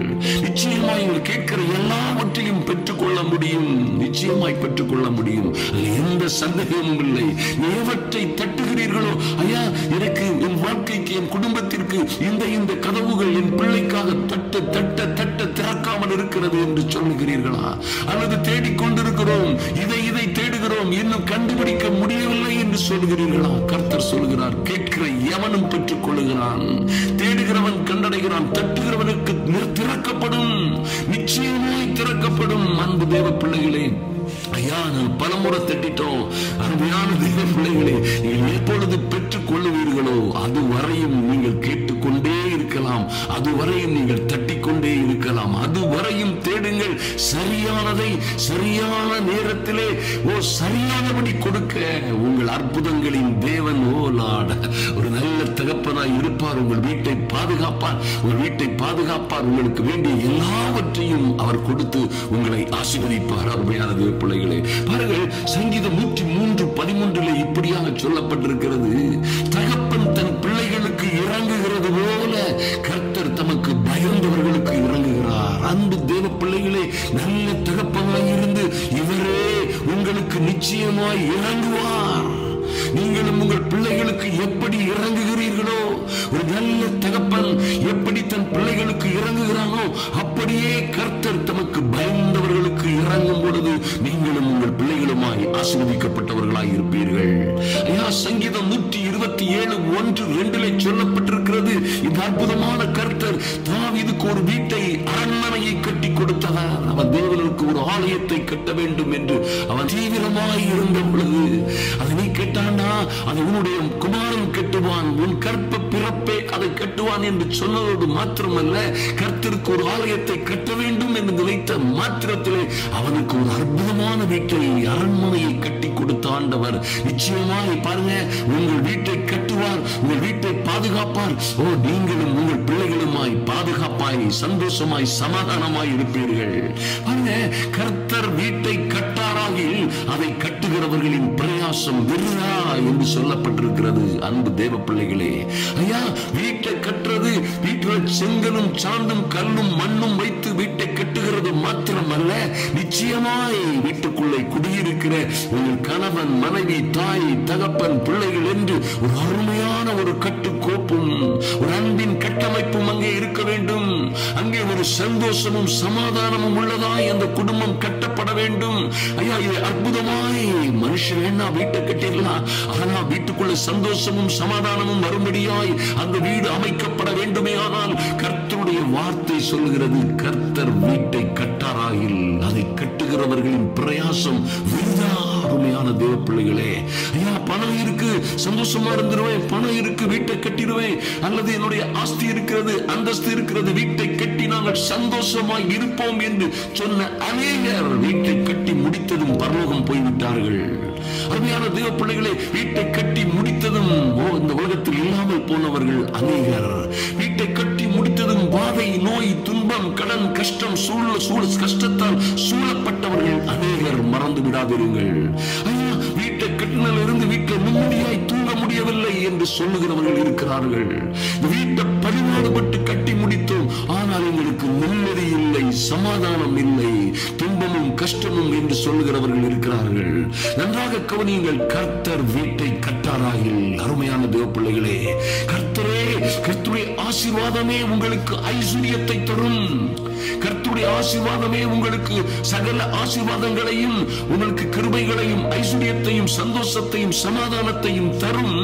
நிச்சயமாய் நீங்கள் கேட்கிற எல்லாவற்றையும் பெற்றுக்கொள்ள முடியும், நிச்சயமாய் பெற்றுக்கொள்ள முடியும். எந்த சந்தேகமும் இல்லை. எவற்றை தட்டுகிறீர்களோ, ஐயா, எனக்கு என் வாழ்க்கைக்கு, என் குடும்பத்திற்கு இந்த கதவுகள் என் பிள்ளைக்காக தட்ட தட்ட தட்ட திறக்காமல் இருக்கிறது என்று சொல்லுகிறீர்களா? அல்லது தேடிக்கொண்டிருக்கிறோம், இதை தேடுகிறோம், இன்னும் கண்டுபிடிக்க முடியவில்லை என்று சொல்லுகிறீர்களா? கர்த்தர் சொல்லுகிறார், கேட்கிற எவனும் பெற்றுக் கொள்ளுகிறான், தேடுகிறவன் கண்டடைகிறான், தட்டுகிறவனுக்கு திறக்கப்படும், நிச்சயமாய் திறக்கப்படும். அன்பு தேவ பிள்ளைகளே, ஐயா, நான் பலமுறை தட்டிட்டோம். அருமையான தேவ பிள்ளைகளே, நீங்கள் எப்பொழுது பெற்றுக் கொள்ளுவீர்களோ அதுவரையும் நீங்கள் கேட்டுக்கொண்டே இருக்கலாம், அதுவரையும் நீங்கள் தட்டிக்கொண்டே இருக்கலாம், அதுவரையும் தேடுங்கள், சரியானதை சரியான நேரத்திலே சரியானபடி கொடுக்க உங்கள் அற்புதங்களின் தேவன் ஒரு நல்ல தகப்பனாய் இருப்பார். உங்கள் வீட்டை பாதுகாப்பார், உங்கள் வீட்டை பாதுகாப்பார். உங்களுக்கு வேண்டிய எல்லாவற்றையும் அவர் கொடுத்து உங்களை ஆசீர்வதிப்பார். அருமையான தேவ பிள்ளைகளே, பாருங்கள், சங்கீதம் 103:13 இப்படியாக சொல்லப்பட்டிருக்கிறது. தகப்பன் தன் பிள்ளைகளுக்கு இறங்குகிறது போல கர்த்தர் தமக்கு பயந்தவர்களுக்கு இறங்குகிறார். அன்பு தேவ பிள்ளைகளே, நல்ல தகப்பனாய் இருந்து இவரே உங்களுக்கு நிச்சயமாய் இறங்குவார். நீங்களும் உங்கள் பிள்ளைகளுக்கு எப்படி இறங்குகிறீர்களோ, ஒரு நல்ல தகப்பன் எப்படி தன் பிள்ளைகளுக்கு இறங்குகிறானோ அப்படியே கர்த்தர் தமக்கு பயந்தவர்களுக்கு இறங்கும் பொழுது நீங்களும் உங்கள் பிள்ளைகளுமாய் ஆசீர்வதிக்கப்பட்டவர்களாய் இருப்பீர்கள். சங்கீதம் 127:1-2 சொல்லப்பட்டிருக்கிறது. இந்த அற்புதமான கர்த்தர் தாவீதுக்கு ஒரு வீட்டை, அரண்மனையை கட்டி கொடுத்தவர். அவன் தேவனுக்கு ஒரு ஆலயத்தை கட்ட வேண்டும் என்று அவன் தீவிரமாய் இருந்த பொழுது அதை நீ கேட்டாண்டா, அதை உன்னுடைய குமாரன் கட்டுவான், உன் கற்ப பிறப்பே அதை கட்டுவான் என்று சொன்னதோடு மாத்திரமல்ல, கர்த்தருக்கு ஒரு ஆலயத்தை கட்ட வேண்டும் என்று நினைத்த மாத்திரத்திலே அவனுக்கு ஒரு அற்புதமான வீட்டை, அரண்மனையை கட்டி கொடுத்த ஆண்டவர் நிச்சயமாக பாருங்க, உங்கள் வீட்டை கட்டுவார், உங்கள் வீட்டை பாதுகாப்பார். நீங்களும் உங்கள் பிள்ளைகளுமாய் பாதுகாப்பாய், சந்தோஷமாய், சமாதானமாய் இருப்பீர்கள். பாருங்க, கர்த்தர் வீட்டை கட்டாராகில் அதை கட்டுகிறவர்களின் பிரயாசம் விருதா என்று சொல்லப்பட்டிருக்கிறது. அன்பு தேவ பிள்ளைகளே, வீட்டை கட்டுறது, வீட்டில் செங்கலும் சாந்தும் கல்லும் மண்ணும் வைத்து வீட்டை கட்டுகிறது மாத்திரமல்ல, நிச்சயமாய் வீட்டுக்குள்ளே குடியிருக்கிற உங்கள் கணவன், மனைவி, தாய், தகப்பன், பிள்ளைகள் என்று ஒரு அருமையான ஒரு கட்டுக்கோப்பும் ஒரு அன்பின் கட்டமைப்பும் அங்கே இருக்க வேண்டும். அங்கே ஒரு சந்தோஷமும் சமாதானமும் உள்ளதாய் அந்த குடும்பம் கட்டப்பட வேண்டும். இது அற்புதமாய் மனுஷன் வேணா வீட்டை கட்டிடலாம், ஆனா வீட்டுக்குள்ள சந்தோஷமும் சமாதானமும் வரும்படியாய் அந்த வீடு அமைக்கப்பட வேண்டுமே. ஆனால் கர்த்தருடைய வார்த்தை சொல்லுகிறது, கர்த்தர் வீட்டை கட்டாராயில் அதை கட்டுகிறவர்களின் பிரயாசம் விருதா. அருமையான தேவ பிள்ளைகளே, பணம் இருக்கு, சந்தோஷமா இருந்துருவேன், பணம் இருக்கு, வீட்டை கட்டிடுவேன், அல்லது என்னுடைய ஆஸ்தி இருக்கிறது, அந்தஸ்து இருக்கிறது, வீட்டை கட்டி நாங்கள் சந்தோஷமாய் இருப்போம் என்று சொன்ன அநேகர் வீட்டை கட்டி முடித்ததும் பரலோகம் போய்விட்டார்கள். அருமையான தேவ பிள்ளைகளே, வீட்டை கட்டி முடித்ததும் இந்த உலகத்தில் இல்லாமல் போனவர்கள் அநேகர். வீட்டை கட்டி முடித்ததும் வாதை, நோய், துன்பம், கடன், கஷ்டம், கஷ்டத்தால் சூழப்பட்டவர்கள் அநேகர். மறந்து விடாதிருங்கள். வீட்டை கட்டினில் இருந்து வீட்டை நிம்மதியாய் தூங்க முடியவில்லை என்று சொல்லுகிறவர்கள் இருக்கிறார்கள். வீட்டை பரிமாறுபட்டு கட்டி முடித்தோம், ஆனால் எங்களுக்கு நிம்மதி இல்லை, சமாதானம் இல்லை, துன்பமும் கஷ்டமும் என்று சொல்லுகிறவர்கள் இருக்கிறார்கள். நன்றாக கவனியுங்கள், கர்த்தர் வீட்டை கட்டாராயில். அருமையான தேவ பிள்ளைகளே, கர்த்தருடைய ஆசீர்வாதமே உங்களுக்கு ஐஸ்வர்யத்தை தரும். கர்த்தருடைய ஆசீர்வாதமே உங்களுக்கு சகல ஆசீர்வாதங்களையும், உங்களுக்கு கிருபைகளையும், ஐஸ்வர்யத்தையும், சந்தோஷத்தையும், சமாதானத்தையும் தரும்.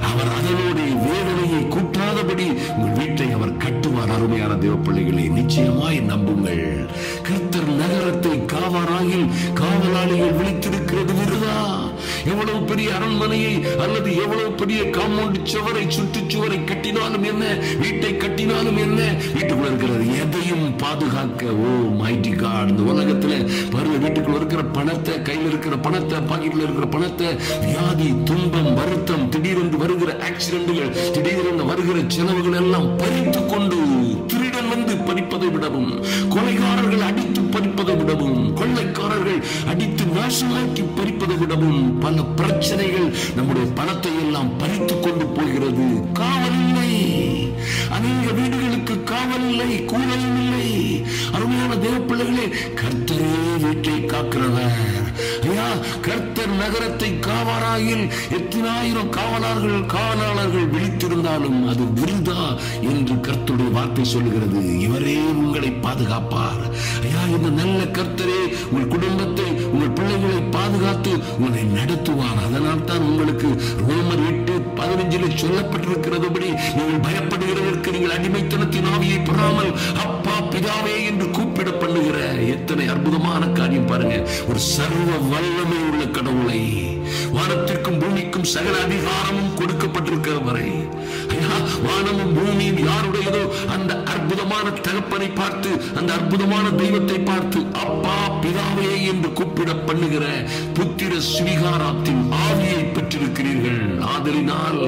அவர் அதனோட வேதனையை கூட்டாதபடி உங்கள் வீட்டை அவர் கட்டுவார். அருமையான தேவ பிள்ளைகளை நிச்சயமாய் நம்புங்கள். கர்த்தர் நகரத்தை காவாராயில் காவலாளிகள் விழித்திருக்கிறது விருதா. எவ்வளவு பெரிய அரண்மனையை அல்லது எவ்வளவு பெரிய காம்பவுண்ட் சுவரை, சுற்றுச்சுவரை கட்டினாலும் என்ன, வீட்டை கட்டினாலும் என்ன, வீட்டுக்குள்ள இருக்கிறது எதையும் பாதுகாக்க மைட்டி காட். இந்த உலகத்துல பாருங்க, வீட்டுக்குள்ள இருக்கிற பணத்தை, கையில் இருக்கிற பணத்தை, பாக்கெட்ல இருக்கிற பணத்தை, வியாதி, துன்பம், வருத்தம், திடீரென்று வருகிற ஆக்சிடென்ட்கள், திடீரென்று வருகிற செலவுகள் எல்லாம் பறித்து கொண்டு திருடன் வந்து பறிப்பதை விடவும், கொலைகாரர்கள் அடித்து பறிப்பதை விடவும், கொள்ளைக்காரர்கள் அடித்து நாசமாக்கி பறிப்பதை விடவும் பல பிரச்சனைகள் நம்முடைய பணத்தை எல்லாம் பறித்து கொண்டு போகிறது. காவல் இல்லை, அநேக வீடுகளுக்கு காவல் இல்லை, கூடலும் இல்லை. அருமையான தேவ பிள்ளைகளே, கர்த்தரே வீட்டை காக்கிறவர். கர்த்தர் நகரத்தை காவாராயில் எத்தனாயிரம் காவலாளர்கள் விழித்திருந்தாலும் அது விருதா என்று கர்த்தருடைய வார்த்தை சொல்லுகிறது. இவரே உங்களை பாதுகாப்பார். இந்த நல்ல கர்த்தரே உங்கள் குடும்பத்தை, உங்கள் பிள்ளைகளை பாதுகாத்து உங்களை நடத்துவார். அதனால் தான் உங்களுக்கு ரோமர் 8:15 சொல்லப்பட்டிருக்கிறதுபடி, நீங்கள் பயப்படுகிறதற்கு நீங்கள் அடிமைத்தனத்தின் ஆவியை பெறாமல் அப்பா, பிதாவே என்று கூப்பிட பண்ணுகிற எத்தனை அற்புதமான காரியம் பாருங்க. ஒரு சர்வ வல்லமை உள்ள கடவுளை, வானத்திற்கும் பூமிக்கும் சகல அதிகாரமும் கொடுக்கப்பட்டிருக்கிற வரை, வானமும் பூமியும் யாருடையதோ அந்த அற்புத அற்புதமான தகப்பனை பார்த்து, அந்த அற்புதமான தெய்வத்தை பார்த்து அப்பா பிதாவே என்று கூப்பிட பண்ணுகிற புத்திர ஸ்வீகாரத்தின் ஆவியை பெற்றிருக்கிறீர்கள். ஆதலினால்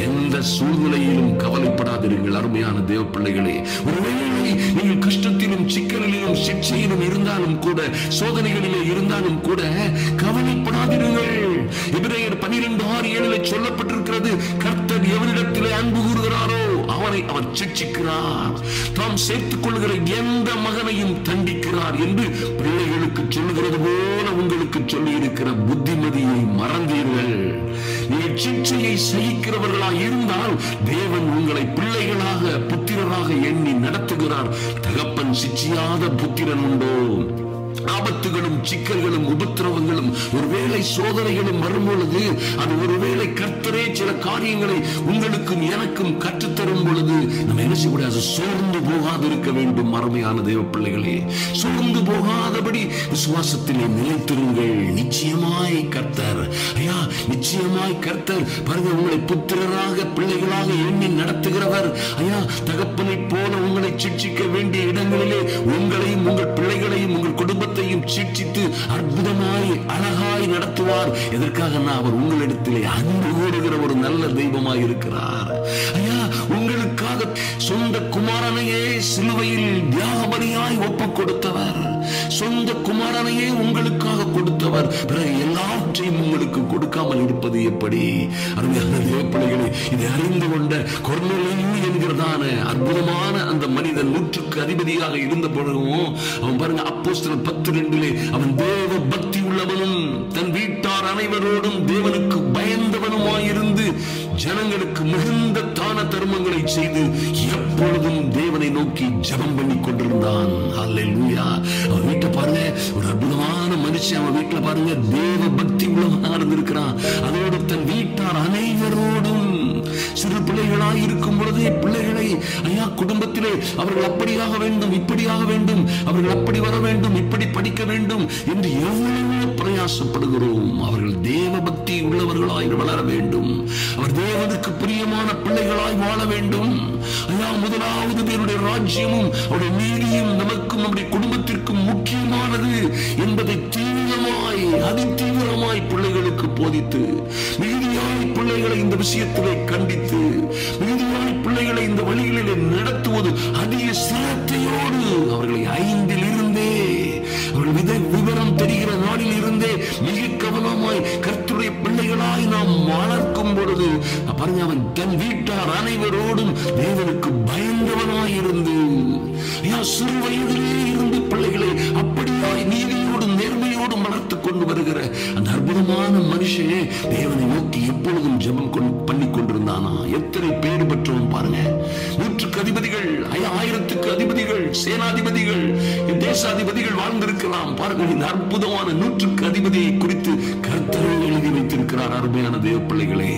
எந்த சூழ்நிலையிலும் கவலைப்படாதீர்கள். அருமையான தேவ பிள்ளைகளே, ஒருவேளை நீங்கள் கஷ்டத்திலும் சிக்கலிலும் சிக்ஷையிலும் இருந்தாலும் கூட, சோதனைகளிலே இருந்தாலும் கூட கவலைப்படாதீர்கள். எபிரேயர் 12:6-7 சொல்லப்பட்டிருக்கிறது, கர்த்தர் எவனிடத்திலே அன்பு கூறுகிறாரோ அவனை அவர் சிட்சிக்கிறார், தாம் சேர்த்துக் கொள்கிற எந்த மகனையும் தண்டிக்கிறார் என்று பிள்ளைகளுக்கு சொல்லுகிறது போல உங்களுக்கு சொல்லி இருக்கிற புத்திமதியை மறந்தீர்கள். நீங்கள் சிட்சையை சகிக்கிறவர்களாக இருந்தால் தேவன் உங்களை பிள்ளைகளாக புத்திரராக எண்ணி நடத்துகிறார். தகப்பன் சிட்சியாத புத்திரன் உண்டோ? ஆபத்துகளும் சிக்கல்களும் உபத்திரவங்களும் ஒருவேளை சோதனைகளும் வரும்பொழுது, அது ஒருவேளை கர்த்தரே சில காரியங்களை உங்களுக்கும் எனக்கும் கற்றுத்தரும் பொழுது நம்ம என்ன செய்யக்கூடாது? சோர்ந்து போகாது இருக்க வேண்டும். அருமையான தேவ பிள்ளைகளே, சோர்ந்து போகாதபடி விசுவாசத்திலே நிலைத்திருங்கள். நிச்சயமாய் கர்த்தர், ஐயா நிச்சயமாய் கர்த்தர் பாருங்க, உங்களை புத்திரராக பிள்ளைகளாக எண்ணி நடத்துகிறவர். ஐயா தகப்பனை போல உங்களை சிட்சிக்க வேண்டிய இடங்களிலே உங்களையும் உங்கள் பிள்ளைகளையும் உங்கள் குடும்பத்தையும் சிட்சித்து அற்புதமாய் அழகாய் நடத்துவார். எதற்காக? அவர் உங்களிடத்திலே அன்பு கூறுகிற ஒரு நல்ல தெய்வமாய் இருக்கிறார். ஐயா உங்களுக்காக சொந்த குமாரனையே சிலுவையில் தியாகபலியாய் ஒப்புக் கொடுத்தவர், சொந்த குமாரனையே உங்களுக்காக கொடுத்தவர். பிறகு எல்லாவற்றையும் உங்களுக்கு கொடுக்காமல் இருப்பது எப்படி? அருமையான தேவ பிள்ளைகளே, இதை அறிந்து கொண்ட கொர்நேலியு என்கிறதான அற்புதமான அந்த மனிதன் 100க்கு அதிபதியாக இருந்த பொழுதும் அவன் பாருங்க, அப்போஸ்தலர் 10:2 அவன் தேவ பக்தி உள்ளவனும் தன் வீட்டார் அனைவரோடும் தேவனுக்கு பயந்தவனுமாயிருந்து ஜனங்களுக்கு மிகுந்த தான தர்மங்களை செய்து எப்பொழுதும் தேவனை நோக்கி ஜெபம் பண்ணி கொண்டிருந்தான். அல்லேலூயா. அவன் வீட்டை பாருங்க, ஒரு அற்புதமான மனுஷன். அவன் வீட்டுல பாருங்க தேவ பக்தி உள்ளவனாக இருந்திருக்கிறான். அதோடு தன் வீட்டார் அனைவரோடும், சிறு பிள்ளைகளாய் இருக்கும் பொழுதே பிள்ளைகளை ஐயா குடும்பத்திலே அவர்கள் அப்படியாக வேண்டும், இப்படியாக வேண்டும், அவர்கள் அப்படி வர வேண்டும், இப்படி படிக்க வேண்டும் என்று எவ்வளவு பிரயாசப்படுகிறோம். அவர்கள் தேவ பக்தி உள்ளவர்களாய் வளர வேண்டும். அவர் தேவனுக்கு பிரியமான பிள்ளைகளாய் வாழ வேண்டும். ஐயா முதலாவது பேருடைய ராஜ்யமும் அவருடைய நீதியும் நமக்கும் நம்முடைய குடும்பத்திற்கும் முக்கியமானது என்பதை தீவிரமாய் அதிதீவிரமாய் பிள்ளைகளுக்கு போதித்து, மீதியாய் பிள்ளைகளை இந்த விஷயத்திலே கண்டித்து, மீதியாய் பிள்ளைகளை இந்த வழிகளிலே நடத்துவது அதிக சிரத்தையோடு அவர்களை 5லிருந்தே அவர்கள் விவரம் தெரிகிற நாளில் இருந்தே மிக கவனமாய் கர்த்தருடைய பிள்ளைகளாய் நாம் வளர்க்கும் பொழுது பாருங்க, அவன் தன் வீட்டார் அனைவரோடும் தேவனுக்கு பயந்தவனாய் இருந்து சிறு வயதிலே இருந்து பிள்ளைகளை அப்படியாய் நீதியோடும் நேர்மையோடும் வளர்த்து கொண்டு வருகிற அந்த அற்புதமான மனுஷனே தேவனை நோக்கி எப்பொழுதும் ஜெபம் பண்ணி கொண்டிருந்தானா? எத்தனை பேர் பெற்றவன் பாருங்க. 100க்கு அதிபதிகள், 1000க்கு அதிபதிகள், சேனாதிபதிகள், தேசாதிபதிகள் வாழ்ந்திருக்கலாம். பாருங்கள், இந்த அற்புதமான 100க்கு அதிபதியை குறித்து கர்த்தர் எழுதி வைத்திருக்கிறார். அருமையான தேவ பிள்ளைகளே,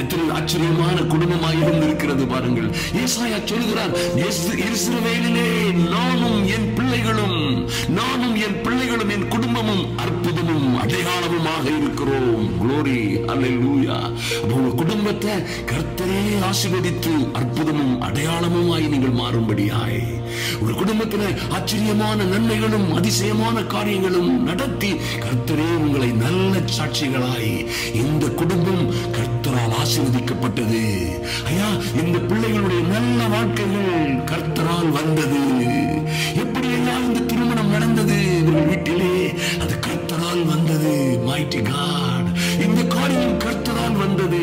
எத்தனை ஆச்சரியமான குடும்பமாய் இருந்திருக்கிறது பாருங்கள். ஏசாயா சொல்கிறார், இஸ்ரவேலிலே நானும் என் பிள்ளைகளும் என் குடும்பமும் அற்புதமும் அடையாளமுமாக இருக்கிறோம். குளோரி, அல்லேலூயா. உங்க குடும்பத்தை கர்த்தரே ஆசீர்வதித்து அற்புதமும் அடையாளமுமாய் நீங்கள் மாறும்படியாய் ஒரு குடும்பத்தில் ஆச்சரியமான நன்மைகளும் அதிசயமான காரியங்களும் நடத்தி கர்த்தரே உங்களை நல்ல சாட்சிகளாய், இந்த குடும்பம் கர்த்தரால் ஆசீர்வதிக்கப்பட்டது. ஐயா, இந்த பிள்ளைகளுடைய நல்ல வாழ்க்கைகள் கர்த்தரால் வந்தது. எப்படி எல்லாம் இந்த திருமணம் நடந்தது இவர்கள் வீட்டிலே? அது கர்த்தரால் வந்தது. மைட்டி காட், இந்த காரியம் கர்த்தரால் வந்தது.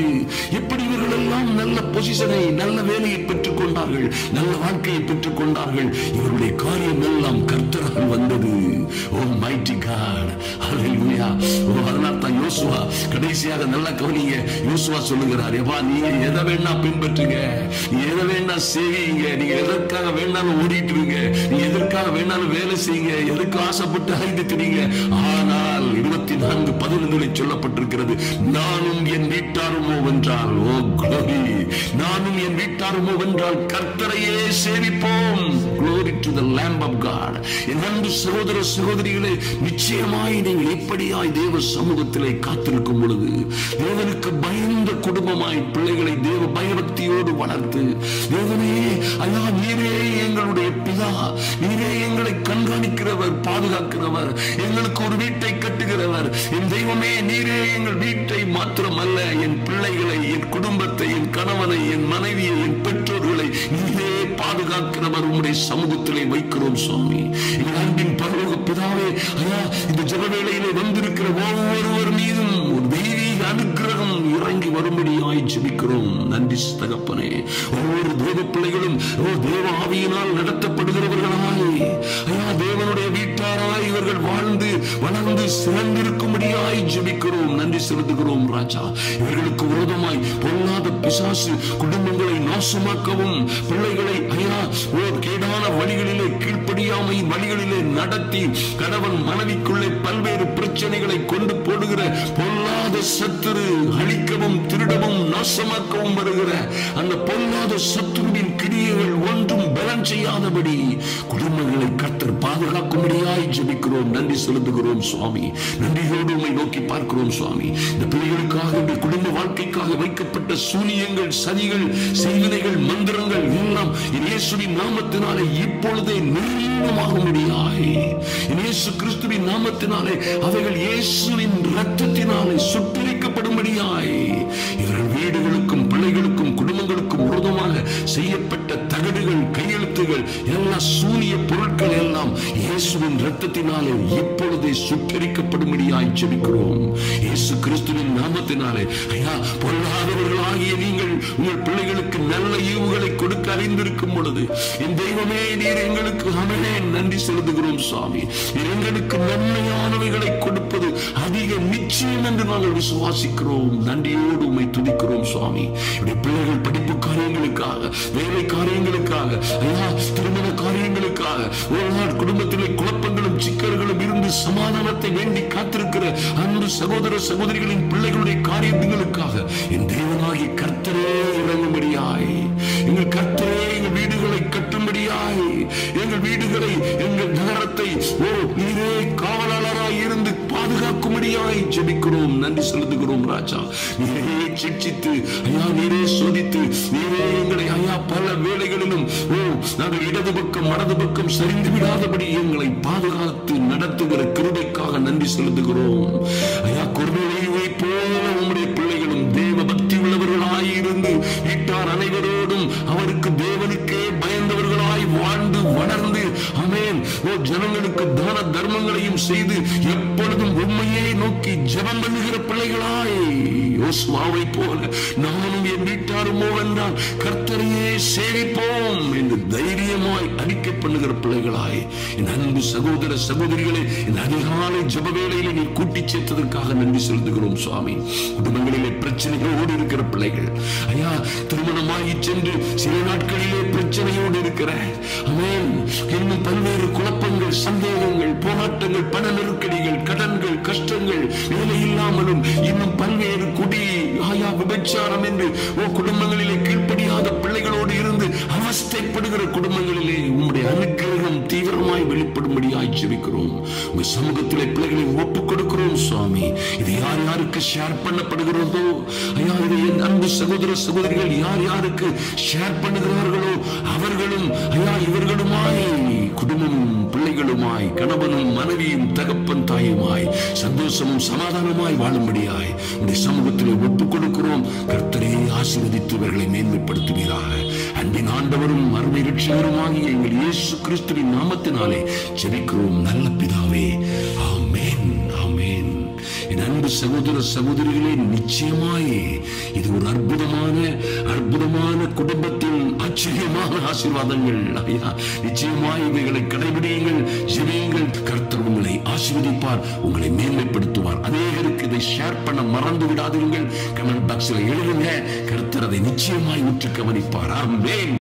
எப்படி இவர்கள் எல்லாம் நல்ல பொசிஷனை, நல்ல வேலையை பெற்றுக் கொண்டார்கள், நல்ல வாழ்க்கையை பெற்றுக் கொண்டார்கள். இவருடைய காரியம் எல்லாம் கர்த்தரால் வந்தது. ஓ மைட்டி காட், ஹல்லேலூயா. ஓ, அதனால் தான் யோசுவா கடைசியாக நல்ல கவனிங்க. யோசுவா சொல்லுகிறார், எப்பா நீங்க எதை வேணா பின்பற்றுங்க, நீ எதை வேணா செய்யுங்க, நீங்க எதற்காக வேணாலும் ஓடிட்டுருங்க, நீ எதற்காக வேணாலும் வேலை செய்யுங்க, எதுக்கு ஆசைப்பட்டு அறிந்துக்கிறீங்க. ஆனால் 24:11 சொல்லப்பட்டிருக்கிறது, நானும் என் வீட்டாருமோ வென்றால், ஓ க்ளோரி, நானும் என் வீட்டாருமோ வென்றால் கர்த்தரையே சேவிப்போம். Glory to the Lamb of God. என் அன்பு சகோதர சகோதரிகளே, நிச்சயமாய் நீங்கள் எப்படியாய் தேவ சமூகத்திலே காத்திருக்கும் பொழுது தேவனுக்கு பயந்த குடும்பமாய் பிள்ளைகளை தேவ பயபக்தியோடு வளர்த்து, தேவ தேவனே, ஐயா நீரே எங்களுடைய பிதா, நீரே எங்களை கண்காணிக்கிறவர், பாதுகாக்கிறவர், எங்களுக்கு ஒரு வீட்டை கட்டுகிறவர். என் தெய்வமே, நீரே எங்கள் வீட்டை மாத்திரமல்ல, என் பிள்ளைகளை, என் குடும்பத்தை, என் கணவனை, என் மனைவியை, என் பெற்றோர்களை நீரே பாதுகாக்கிறவர். உம்முடைய சமூகத்திலே வைக்கிறோம் சுவாமி. எங்கள் அன்பின் பரலோக பிதாவே, ஐயா இந்த ஜெப வேளையிலே வந்திருக்கிற ஒவ்வொருவர் மீதும் ஒரு தெய்வீக அனுக்கிரகம் இறங்கி வரும்படியாய் ஜெபிக்கிறோம். நன்றி தகப்பனே. ஒவ்வொரு தேவ பிள்ளைகளும் தேவ ஆவியினால் நடத்தப்படுகிறவர்களாய், ஐயா தேவனுடைய வீட்டாராய் இவர்கள் வாழ்ந்து வளர்ந்து சிறந்திருக்கும்படியாய் ஜெபிக்கிறோம். நன்றி செலுத்துகிறோம் ராஜா. இவர்களுக்கு விரோதமாய் பொல்லாத பிசாசு குடும்பங்களை நாசமாக்கவும், பிள்ளைகளை ஐயா கேடான வழிகளிலே, கீழ்ப்படியாமை வழிகளிலே நடத்தி கணவன் மனைவிக்குள்ளே பல்வேறு பிரச்சனைகளை கொண்டு போடுகிற பொல்லாத சத்துரு அழிக்கவும், திருடவும், நாசமாக்கவும் வருகிற அந்த பொல்லாத சத்துருவின் கிரியைகள் ஒன்றும் பலன் செய்யாதபடி குடும்பங்களை கர்த்தர் பாதுகாக்கும்படியாய் ஜெபிக்கிறோம். நன்றி செலுத்துகிறோம் சுவாமி. நன்றியோடு உம்மை நோக்கி பார்க்கிறோம் சுவாமி. இந்த பிள்ளைகளுக்காக, இந்த குடும்ப வாழ்க்கைக்காக வைக்கப்பட்ட சூனியங்கள், சதிகள், செய்வினைகள், மந்திரங்கள் எல்லாம் இயேசுவின் நாமத்தினாலே இப்பொழுதே நிர்மூலமாகும்படியாய், இயேசு கிறிஸ்துவின் நாமத்தினாலே அவைகள் இயேசுவின் இரத்தத்தினாலே சுட்டரிக்கப்படும்படியாய், இவர்கள் வீடுகளுக்கும் பிள்ளைகளுக்கும் குடும்பங்களுக்கும் விரோதமாக செய்யப்பட்ட தகடுகள், கையெழுத்துகள், எல்லா சூனிய பொருட்கள் எல்லாம் இயேசுவின் இரத்தத்தினாலே இப்பொழுதே சுட்டரிக்கப்படும்படியாய் ஜெபிக்கிறோம். இயேசு கிறிஸ்துவின் நாமத்தினாலே ஐயா பொல்லாதவர்களாகிய நீங்கள் உங்கள் பிள்ளைகளுக்கு நல்ல ஈவுகளை கொடுக்க அறிந்திருக்கும் பொழுது, என் தெய்வமே நீர் எங்களுக்கு அமேன் நன்றி செலுத்துகிறோம் சுவாமி. எங்களுக்கு நன்மையானவைகளை கொடுப்பது அதிக நிச்சயம் என்று நாங்கள் விசுவாசிக்கிறோம். நன்றியோடு உம்மை துதிக்கிறோம் சுவாமி. பிள்ளைகள் படிப்பு காரியங்களுக்காக, வேலை காரியங்களுக்காக, ஐயா திருமண காரியங்களுக்காக, ஒரு நாள் குடும்பத்திலே குழப்பங்களும் சிக்கல்களும் இருந்து சமாதானத்தை வேண்டி காத்திருக்கிற அன்பு சகோதர சகோதரிகளின் பிள்ளைகளுடைய காரியங்களுக்காக என் தேவனாகிய கர்த்தரே இறங்கும்படியாய், எங்கள் கர்த்தரே எங்கள் வீடுகளை கட்டும்படியாய், எங்கள் வீடுகளை, எங்கள் நகரத்தை நீரே காவலாளராய் இருந்து பாதுகாக்கும்படியாய் ஜெபிக்கிறோம். நன்றி செலுத்துகிறோம் ராஜா. நீரே சிட்சித்து, ஐயா நீரே சோதித்து, நீரே எங்களை ஐயா பல வேளைகளிலும் நாங்கள் இடது பக்கம் வலது பக்கம் சரிந்து விடாதபடி எங்களை பாதுகாத்து நடத்துகிற கிருபைக்காக நன்றி செலுத்துகிறோம். ஐயா கொர்நேலியுவை போல உம்முடைய பிள்ளைகளும் தேவ பக்தி உள்ளவர்களாயிருந்து வீட்டார் அனைவரோடும் அவருக்கு தேவனுக்கே பயந்தவர்களாய் வாழ்ந்து வளர்ந்து, ஆமென், ஜனங்களுக்கு தான தர்மங்களையும் செய்து எப்பொழுதும் உண்மையை நோக்கி ஜெபம் பண்ணுகிற பிள்ளைகளாய் யோசுவாவை போல நானும் என் வீட்டாருமோ என்றால் கர்த்தரையே சேவிப்போம் என்று தைரியமாய் அறிக்கை பண்ணுகிற பிள்ளைகளாய் என் அன்பு சகோதர சகோதரிகளை இந்த அதிகாலை ஜெப வேளையிலே நீர் கூட்டி சேர்த்ததற்காக நன்றி செலுத்துகிறோம் சுவாமி. குடும்பங்களிலே பிரச்சனைகளோடு இருக்கிற பிள்ளைகள், ஐயா திருமணமாகி சென்று சில நாட்களிலே பிரச்சனையோடு இருக்கிற, ஆமென், இன்னும் பல்வேறு குழப்பங்கள், சந்தேகங்கள், போராட்டங்கள், பண நெருக்கடிகள், கடன்கள், கஷ்டங்கள், வேலை இல்லாமலும் இன்னும் பல்வேறு குடி, ஆயா விபச்சாரம் என்று குடும்பங்களிலே கீழ்ப்படியாத பிள்ளைகளோடு இருந்து அவஸ்தைப்படுகிற குடும்பங்களிலே உம்முடைய அனுக்கிரகம் தீவிரமாய் வெளிப்படும்படியாய் ஜெபிக்கிறோம். உங்க சமூகத்திலே பிள்ளைகளை ஒப்புக் கொடுக்கிறோம் சுவாமி. இது யார் யாருக்கு ஷேர் பண்ணப்படுகிறதோ, ஐயா இதை என் அன்பு சகோதர சகோதரிகள் யார் யாருக்கு ஷேர் பண்ணுகிறார்களோ அவர்களும் ஐயா இவர்களுமாய் குடும்பமும் பிள்ளைகளுமாய் கணவனும் மனைவியும் தகப்பன் தாயுமாய் சந்தோஷமும் சமாதானமாய் வாழும்படியாய் உடைய சமூகத்திலே ஒப்புக் கொடுக்கிறோம். கர்த்தரே ஆசீர்வதித்து இவர்களை மேன்மைப்படுத்துவீராக. அன்பின் ஆண்டவரும் அருமை இரட்சகருமாகிய எங்கள் இயேசு கிறிஸ்துவின் நாமத்தினாலே ஜெபிக்கிறோம் நல்ல பிதாவே. ஆமென், ஆமென். என் அன்பு சகோதர சகோதரிகளே, நிச்சயமாய் இது ஒரு அற்புதமான குடும்பத்தின் ஆச்சரியமான ஆசீர்வாதங்கள். ஐயா நிச்சயமாய் இவைகளை கடைபிடியுங்கள், ஜெபியுங்கள். கர்த்தர் உங்களை ஆசீர்வதிப்பார், உங்களை மேன்மைப்படுத்துவார். அநேகருக்கு இதை ஷேர் பண்ண மறந்து விடாதீர்கள். கமெண்ட் பாக்ஸில் எழுதுங்க. கர்த்தர் அதை நிச்சயமாய் உற்று கவனிப்பார். ஆமென்.